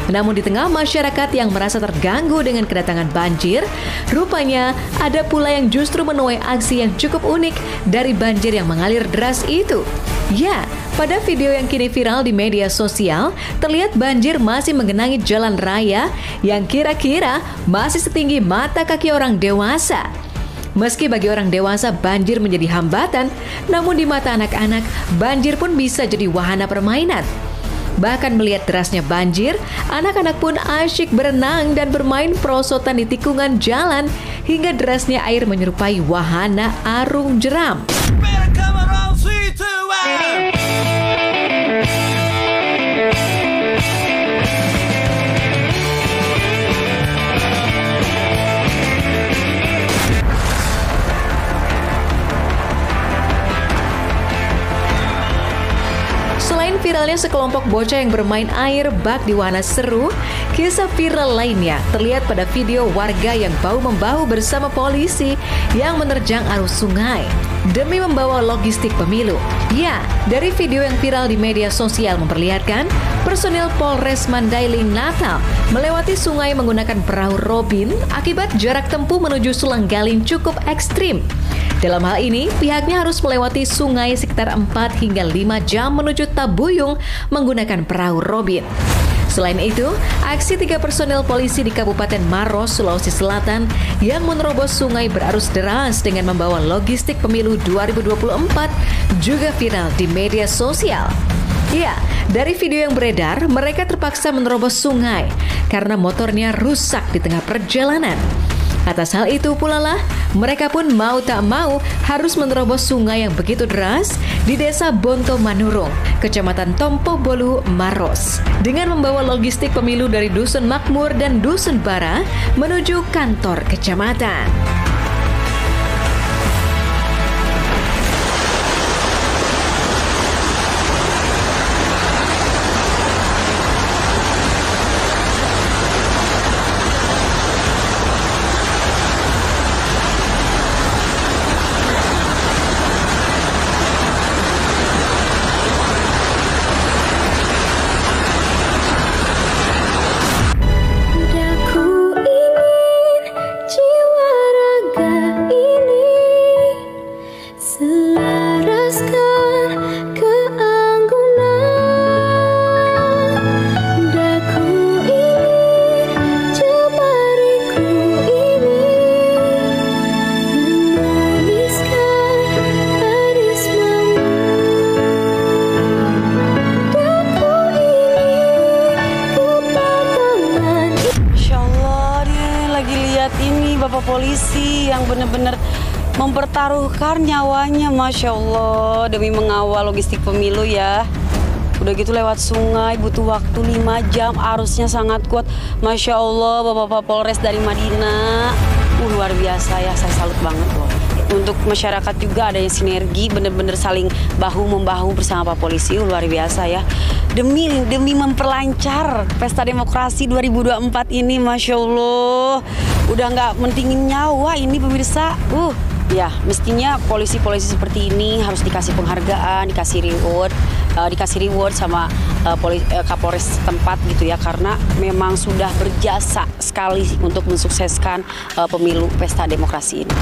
Namun di tengah masyarakat yang merasa terganggu dengan kedatangan banjir, rupanya ada pula yang justru menuai aksi yang cukup unik dari banjir yang mengalir deras itu. Ya, pada video yang kini viral di media sosial, terlihat banjir masih menggenangi jalan raya yang kira-kira masih setinggi mata kaki orang dewasa. Meski bagi orang dewasa banjir menjadi hambatan, namun di mata anak-anak, banjir pun bisa jadi wahana permainan. Bahkan melihat derasnya banjir, anak-anak pun asyik berenang dan bermain perosotan di tikungan jalan hingga derasnya air menyerupai wahana arung jeram. halnya sekelompok bocah yang bermain air bak di wahana seru, kisah viral lainnya terlihat pada video warga yang bahu-membahu bersama polisi yang menerjang arus sungai demi membawa logistik pemilu. Ya, dari video yang viral di media sosial memperlihatkan personil Polres Mandailing Natal melewati sungai menggunakan perahu Robin akibat jarak tempuh menuju Sulanggalin cukup ekstrim. Dalam hal ini, pihaknya harus melewati sungai sekitar 4 hingga 5 jam menuju Tabuyung menggunakan perahu Robin. Selain itu, aksi 3 personel polisi di Kabupaten Maros, Sulawesi Selatan yang menerobos sungai berarus deras dengan membawa logistik pemilu 2024 juga viral di media sosial. Ya, dari video yang beredar, mereka terpaksa menerobos sungai karena motornya rusak di tengah perjalanan. Atas hal itu pula lah, mereka pun mau tak mau harus menerobos sungai yang begitu deras di desa Bonto Manurung, Kecamatan Tompo Bolu, Maros, dengan membawa logistik pemilu dari Dusun Makmur dan Dusun Bara menuju kantor kecamatan. Polisi yang benar-benar mempertaruhkan nyawanya, Masya Allah, demi mengawal logistik pemilu ya. Udah gitu lewat sungai, butuh waktu 5 jam, arusnya sangat kuat. Masya Allah, Bapak-Bapak Polres dari Madinah, luar biasa ya, saya salut banget loh. Untuk masyarakat juga ada yang sinergi, benar-benar saling bahu-membahu bersama Pak Polisi, luar biasa ya. Demi memperlancar pesta demokrasi 2024 ini, Masya Allah. Udah nggak mentingin nyawa ini pemirsa. Ya mestinya polisi-polisi seperti ini harus dikasih penghargaan, dikasih reward sama Kapolres tempat gitu ya, karena memang sudah berjasa sekali untuk mensukseskan pemilu pesta demokrasi ini.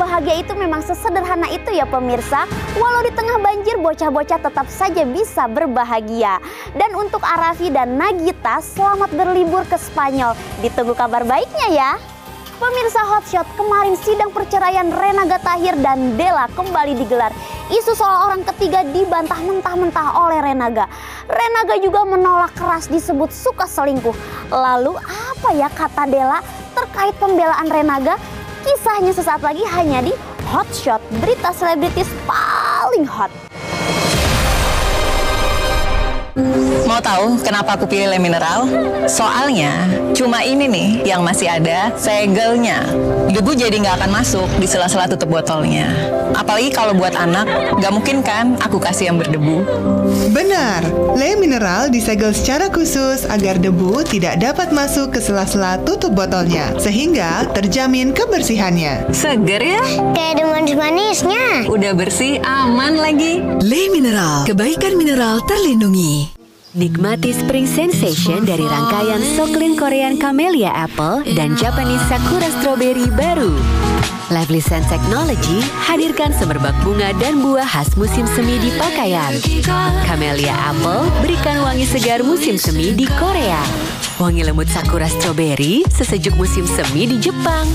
Bahagia itu memang sesederhana itu ya pemirsa. Walau di tengah banjir, bocah-bocah tetap saja bisa berbahagia. Dan untuk Arafi dan Nagita, selamat berlibur ke Spanyol. Ditunggu kabar baiknya ya. Pemirsa Hotshot, kemarin sidang perceraian Renaga Tahir dan Della kembali digelar. Isu soal orang ketiga dibantah mentah-mentah oleh Renaga. Renaga juga menolak keras disebut suka selingkuh. Lalu apa ya kata Della terkait pembelaan Renaga? Kisahnya sesaat lagi hanya di Hotshot, berita selebritis paling hot. Mau tahu kenapa aku pilih Le Mineral? Soalnya cuma ini nih yang masih ada segelnya. Debu jadi nggak akan masuk di sela-sela tutup botolnya. Apalagi kalau buat anak, nggak mungkin kan aku kasih yang berdebu. Benar, Le Mineral disegel secara khusus agar debu tidak dapat masuk ke sela-sela tutup botolnya, sehingga terjamin kebersihannya. Seger ya? Kayak ada manis-manisnya. Udah bersih, aman lagi. Le Mineral, kebaikan mineral terlindungi. Nikmati Spring Sensation dari rangkaian Soklin Korean Camellia Apple dan Japanese Sakura Strawberry baru. Lively Scent Technology hadirkan semerbak bunga dan buah khas musim semi di pakaian. Camellia Apple berikan wangi segar musim semi di Korea. Wangi lembut Sakura Strawberry sesejuk musim semi di Jepang.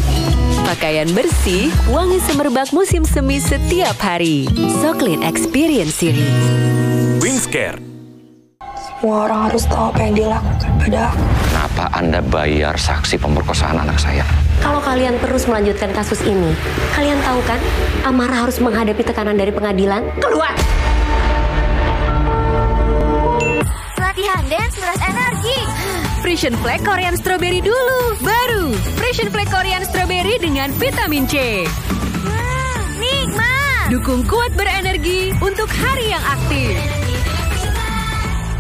Pakaian bersih, wangi semerbak musim semi setiap hari. Soklin Experience Series. Wingscare. Semua orang harus tahu apa yang dia lakukan pada aku. Kenapa Anda bayar saksi pemerkosaan anak saya? Kalau kalian terus melanjutkan kasus ini, kalian tahu kan, Amara harus menghadapi tekanan dari pengadilan. Keluar! Latihan dance beras energi. Free Frisian Flake Korean Strawberry dulu. Baru Frisian Flake Korean Strawberry dengan vitamin C. Nikmat. Dukung kuat berenergi untuk hari yang aktif.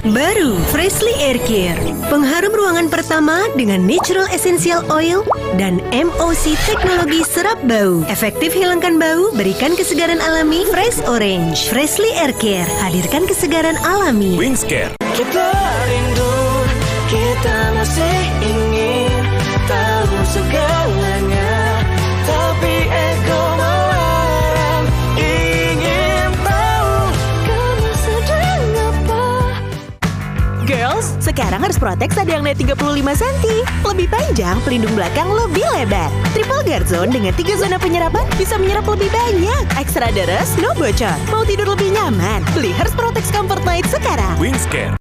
Baru Freshly Air Care, pengharum ruangan pertama dengan Natural Essential Oil dan MOC teknologi serap bau. Efektif hilangkan bau, berikan kesegaran alami. Fresh Orange, Freshly Air Care, hadirkan kesegaran alami. Wings Care. Kita rindu, kita masih ingin tahu segalanya, tapi ego melarang. Ingin tahu kamu sedang apa. Girls, sekarang harus Protex ada yang naik 35 cm. Lebih panjang, pelindung belakang lebih lebar. Triple Guard Zone dengan 3 zona penyerapan bisa menyerap lebih banyak. Ekstra deres, no bocor. Mau tidur lebih nyaman? Beli Hertz Protex Comfort Night sekarang. Wings Care.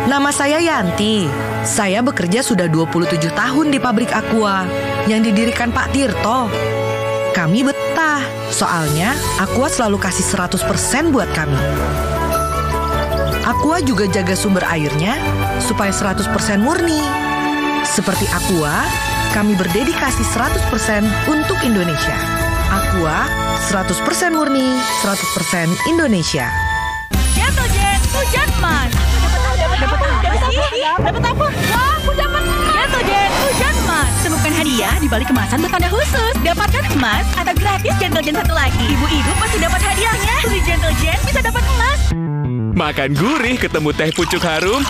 Nama saya Yanti. Saya bekerja sudah 27 tahun di pabrik Aqua yang didirikan Pak Tirto. Kami betah, soalnya Aqua selalu kasih 100% buat kami. Aqua juga jaga sumber airnya supaya 100% murni. Seperti Aqua, kami berdedikasi 100% untuk Indonesia. Aqua, 100% murni, 100% Indonesia. Ya tuh Jen, hujan mas. Dapat apa? Wah, aku dapat emas. Ya tuh Jen, hujan emas. Temukan hadiah di balik kemasan bertanda khusus. Dapatkan emas atau gratis Gentle Jen satu lagi. Ibu-ibu pasti dapat hadiahnya. Beli Gentle Jen bisa dapat emas. Makan gurih ketemu teh pucuk harum,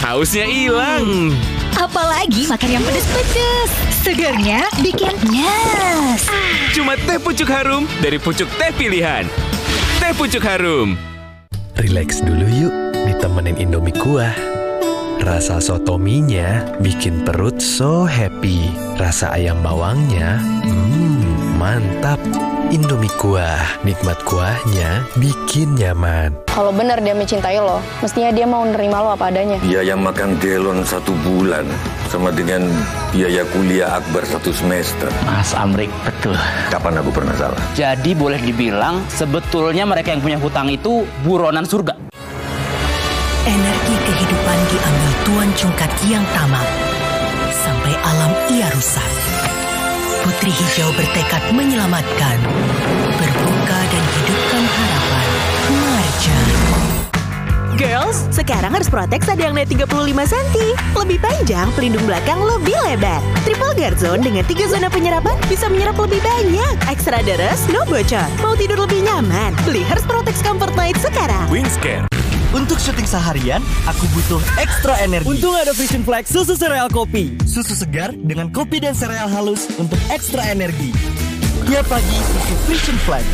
hausnya hilang. Apalagi makan yang pedes-pedes. Segernya bikin nyes. Cuma teh pucuk harum dari pucuk teh pilihan. Teh pucuk harum. Relax dulu yuk, ditemenin Indomie kuah. Rasa sotominya bikin perut so happy. Rasa ayam bawangnya, mantap. Indomie kuah, nikmat kuahnya bikin nyaman. Kalau benar dia mencintai lo, mestinya dia mau nerima lo apa adanya. Biaya makan Delon 1 bulan sama dengan biaya kuliah Akbar 1 semester. Mas Amrik, betul. Kapan aku pernah salah? Jadi boleh dibilang sebetulnya mereka yang punya hutang itu buronan surga. Energi kehidupan diambil Tuan Cungkat yang tamak. Sampai alam ia rusak. Putri Hijau bertekad menyelamatkan, berbuka dan hidupkan harapan. Marjan. Girls, sekarang harus Protex ada yang naik 35 cm. Lebih panjang, pelindung belakang lebih lebar. Triple Guard Zone dengan 3 zona penyerapan bisa menyerap lebih banyak. Ekstra deres, no bocor. Mau tidur lebih nyaman? Beli Hertz Protex Comfort Night sekarang. Wings Care. Untuk syuting seharian, aku butuh ekstra energi. Untung ada Frisian Flake susu sereal kopi. Susu segar dengan kopi dan sereal halus untuk ekstra energi. Tiap pagi, susu Frisian Flake.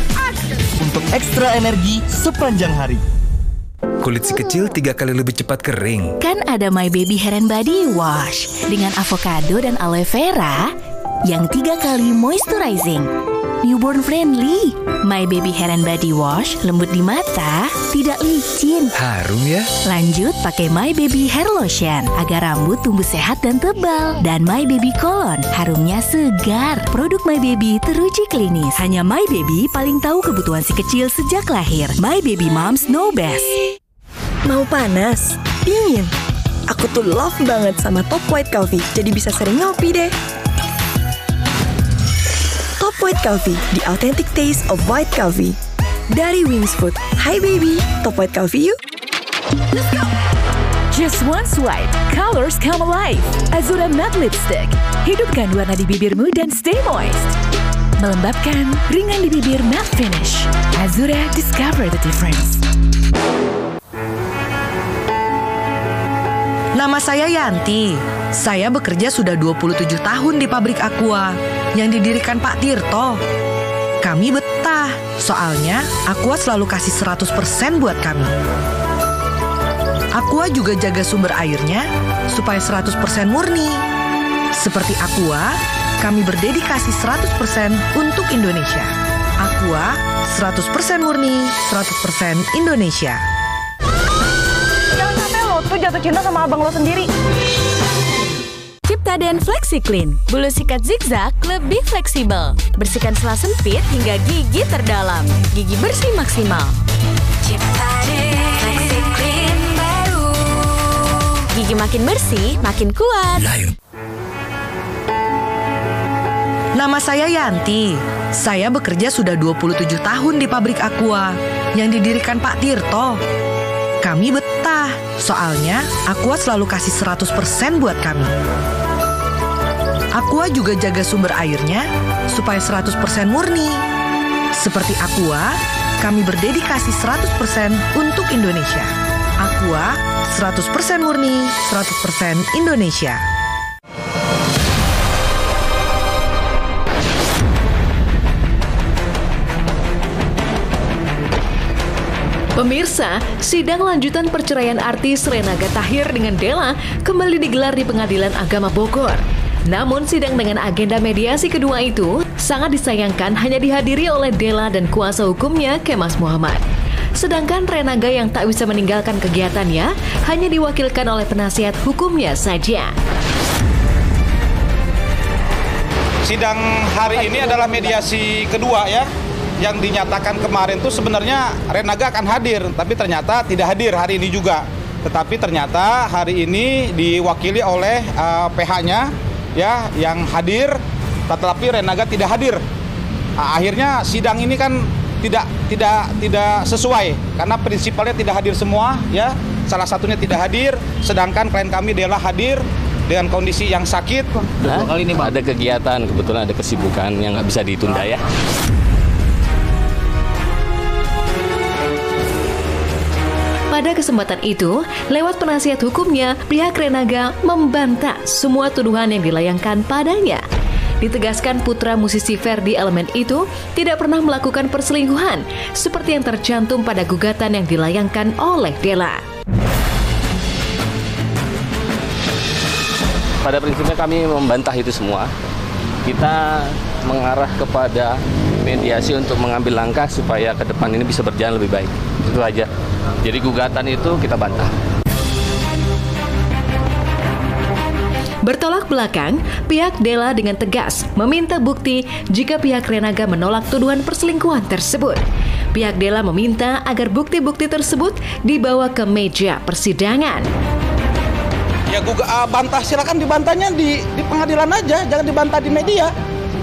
Untuk ekstra energi sepanjang hari. Kulit si kecil 3 kali lebih cepat kering. Kan ada My Baby Hair and Body Wash dengan avocado dan aloe vera yang 3 kali moisturizing. Newborn friendly. My Baby Hair and Body Wash lembut di mata, tidak licin. Harum ya. Lanjut pakai My Baby Hair Lotion agar rambut tumbuh sehat dan tebal. Dan My Baby Cologne, harumnya segar. Produk My Baby teruji klinis. Hanya My Baby paling tahu kebutuhan si kecil sejak lahir. My Baby Moms know best. Mau panas? Dingin? Aku tuh love banget sama Top White Coffee, jadi bisa sering ngopi deh. Top White Coffee, the authentic taste of white coffee. Dari Wings Food. Hi baby, Top White Coffee yuk. Let's go! Just one swipe, colors come alive. Azura Matte Lipstick. Hidupkan warna di bibirmu dan stay moist. Melembabkan, ringan di bibir matte finish. Azura, discover the difference. Nama saya Yanti. Saya bekerja sudah 27 tahun di pabrik Aqua yang didirikan Pak Tirto. Kami betah, soalnya Aqua selalu kasih 100% buat kami. Aqua juga jaga sumber airnya supaya 100% murni. Seperti Aqua, kami berdedikasi 100% untuk Indonesia. Aqua, 100% murni, 100% Indonesia. Jangan sampai lo tuh jatuh cinta sama abang lo sendiri. Ciptaden FlexiClean. Bulu sikat zigzag lebih fleksibel. Bersihkan sela sempit hingga gigi terdalam. Gigi bersih maksimal. Ciptaden FlexiClean baru. Gigi makin bersih, makin kuat. Nama saya Yanti. Saya bekerja sudah 27 tahun di pabrik Aqua yang didirikan Pak Tirto. Kami betah, soalnya Aqua selalu kasih 100% buat kami. Aqua juga jaga sumber airnya supaya 100% murni. Seperti Aqua, kami berdedikasi 100% untuk Indonesia. Aqua, 100% murni, 100% Indonesia. Pemirsa, sidang lanjutan perceraian artis Renaga Tahir dengan Della kembali digelar di Pengadilan Agama Bogor. Namun sidang dengan agenda mediasi kedua itu sangat disayangkan hanya dihadiri oleh Della dan kuasa hukumnya Kemas Muhammad. Sedangkan Renaga yang tak bisa meninggalkan kegiatannya hanya diwakilkan oleh penasihat hukumnya saja. Sidang hari ini adalah mediasi kedua ya. Yang dinyatakan kemarin tuh sebenarnya Renaga akan hadir, tapi ternyata tidak hadir hari ini juga. Tetapi ternyata hari ini diwakili oleh PH-nya ya yang hadir, tetapi Renaga tidak hadir. Akhirnya sidang ini kan tidak sesuai karena prinsipalnya tidak hadir semua ya. Salah satunya tidak hadir, sedangkan klien kami Della hadir dengan kondisi yang sakit. Kali ini ada kegiatan, kebetulan ada kesibukan yang nggak bisa ditunda ya. Pada kesempatan itu, lewat penasihat hukumnya, pihak Renaga membantah semua tuduhan yang dilayangkan padanya. Ditegaskan putra musisi Ferdy Element itu tidak pernah melakukan perselingkuhan, seperti yang tercantum pada gugatan yang dilayangkan oleh Della. Pada prinsipnya kami membantah itu semua. Kita mengarah kepada mediasi untuk mengambil langkah supaya ke depan ini bisa berjalan lebih baik. Itu aja. Jadi gugatan itu kita bantah. Bertolak belakang, pihak Della dengan tegas meminta bukti jika pihak Renaga menolak tuduhan perselingkuhan tersebut. Pihak Della meminta agar bukti-bukti tersebut dibawa ke meja persidangan. Ya bantah, silakan dibantahnya di pengadilan aja, jangan dibantah di media.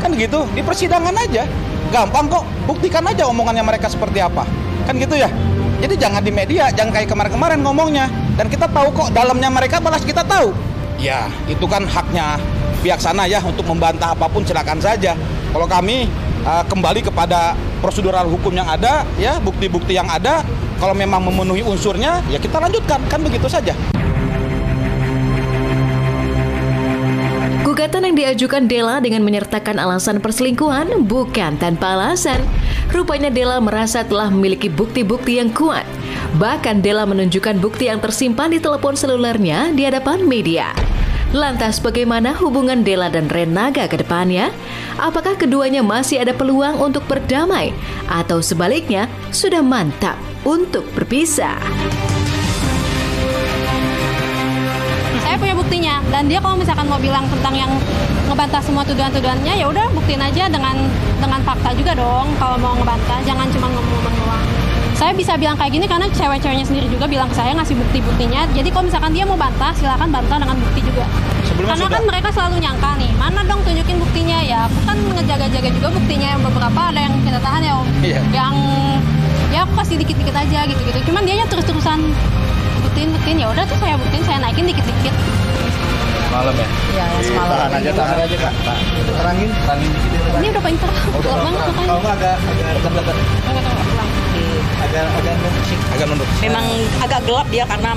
Kan gitu, di persidangan aja. Gampang kok, buktikan aja omongannya mereka seperti apa. Kan gitu ya. Jadi jangan di media, jangan kayak kemarin-kemarin ngomongnya. Dan kita tahu kok dalamnya mereka balas kita tahu. Ya, itu kan haknya pihak sana ya untuk membantah apapun silakan saja. Kalau kami kembali kepada prosedural hukum yang ada, ya bukti-bukti yang ada. Kalau memang memenuhi unsurnya, ya kita lanjutkan. Kan begitu saja. Gugatan yang diajukan Della dengan menyertakan alasan perselingkuhan bukan tanpa alasan. Rupanya Della merasa telah memiliki bukti-bukti yang kuat. Bahkan Della menunjukkan bukti yang tersimpan di telepon selulernya di hadapan media. Lantas bagaimana hubungan Della dan Renaga ke depannya? Apakah keduanya masih ada peluang untuk berdamai? Atau sebaliknya sudah mantap untuk berpisah? Saya punya buktinya, dan dia kalau misalkan mau bilang tentang yang ngebantah semua tuduhan-tuduhannya, ya udah buktiin aja dengan fakta juga dong. Kalau mau ngebantah, jangan cuma ngomong doang. Saya bisa bilang kayak gini karena cewek-ceweknya sendiri juga bilang ke saya ngasih bukti-buktinya. Jadi kalau misalkan dia mau bantah, silakan bantah dengan bukti juga. Karena kan mereka selalu nyangka nih, mana dong tunjukin buktinya ya. Aku kan ngejaga-jaga juga buktinya, yang beberapa ada yang kita tahan ya Om. Iya. Yang ya aku kasih dikit-dikit aja gitu-gitu. Cuman dianya terus-terusan buktiin, ya udah tuh saya buktiin, saya naikin dikit-dikit. Malam ya? Iya, semalam. Tahan aja Kak. Terangin dikit. Ini udah pinter, gelap banget makanya. Kalau nggak agak dekat. Agak nunduk. Memang agak gelap dia karena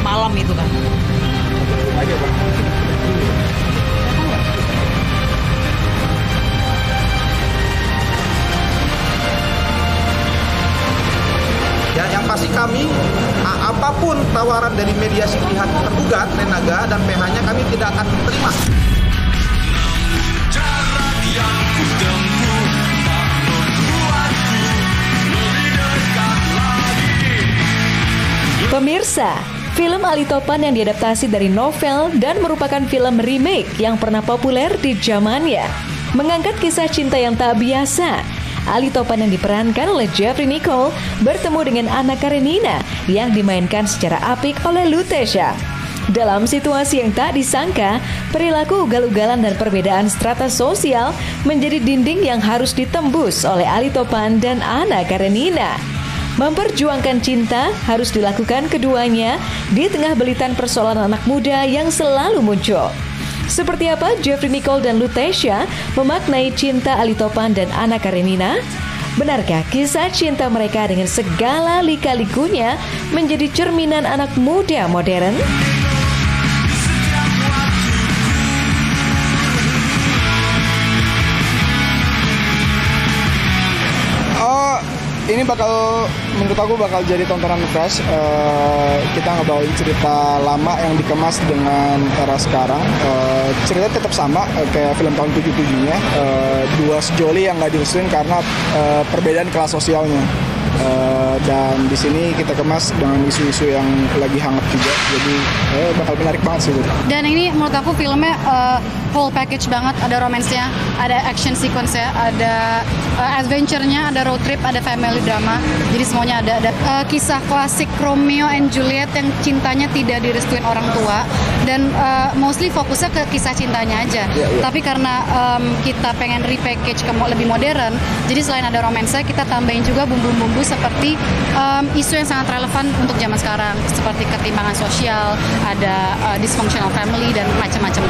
malam itu kan. Aja Pak. Ya, yang pasti kami apapun tawaran dari mediasi pihak tergugat, Renaga dan PH-nya kami tidak akan terima. Pemirsa, film Ali Topan yang diadaptasi dari novel dan merupakan film remake yang pernah populer di zamannya, mengangkat kisah cinta yang tak biasa. Ali Topan yang diperankan oleh Jeffrey Nicole bertemu dengan Anna Karenina yang dimainkan secara apik oleh Lutesha. Dalam situasi yang tak disangka, perilaku ugal-ugalan dan perbedaan strata sosial menjadi dinding yang harus ditembus oleh Ali Topan dan Anna Karenina. Memperjuangkan cinta harus dilakukan keduanya di tengah belitan persoalan anak muda yang selalu muncul. Seperti apa Jeffrey Nicole dan Lutetia memaknai cinta Ali Topan dan Anna Karenina? Benarkah kisah cinta mereka dengan segala lika-likunya menjadi cerminan anak muda modern? Ini menurut aku bakal jadi tontonan fresh. Kita ngebawain cerita lama yang dikemas dengan era sekarang. Cerita tetap sama kayak film tahun 77-nya. Dua sejoli yang nggak direstuin karena perbedaan kelas sosialnya. Dan di sini kita kemas dengan isu-isu yang lagi hangat juga. Jadi bakal menarik banget sih. Dan ini menurut aku filmnya whole package banget. Ada romansnya, ada action sequence-nya, ada adventure-nya, ada road trip, ada family drama. Jadi semuanya ada kisah klasik Romeo and Juliet yang cintanya tidak direstuin orang tua. Dan mostly fokusnya ke kisah cintanya aja. Tapi karena kita pengen repackage ke lebih modern, jadi selain ada romansnya, kita tambahin juga bumbu-bumbu seperti isu yang sangat relevan untuk zaman sekarang, seperti ketimpangan sosial, ada dysfunctional family, dan macam-macam.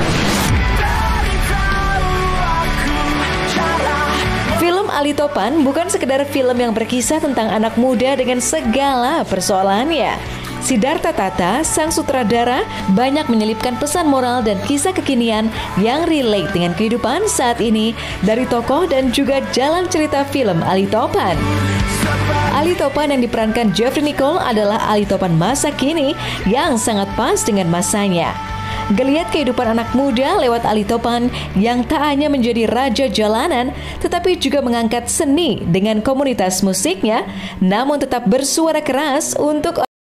Film Ali Topan bukan sekedar film yang berkisah tentang anak muda dengan segala persoalannya. Siddhartha Tata, sang sutradara, banyak menyelipkan pesan moral dan kisah kekinian yang relate dengan kehidupan saat ini dari tokoh dan juga jalan cerita film Ali Topan. Ali Topan yang diperankan Jeffrey Nicole adalah Ali Topan masa kini yang sangat pas dengan masanya. Geliat kehidupan anak muda lewat Ali Topan yang tak hanya menjadi raja jalanan, tetapi juga mengangkat seni dengan komunitas musiknya, namun tetap bersuara keras untuk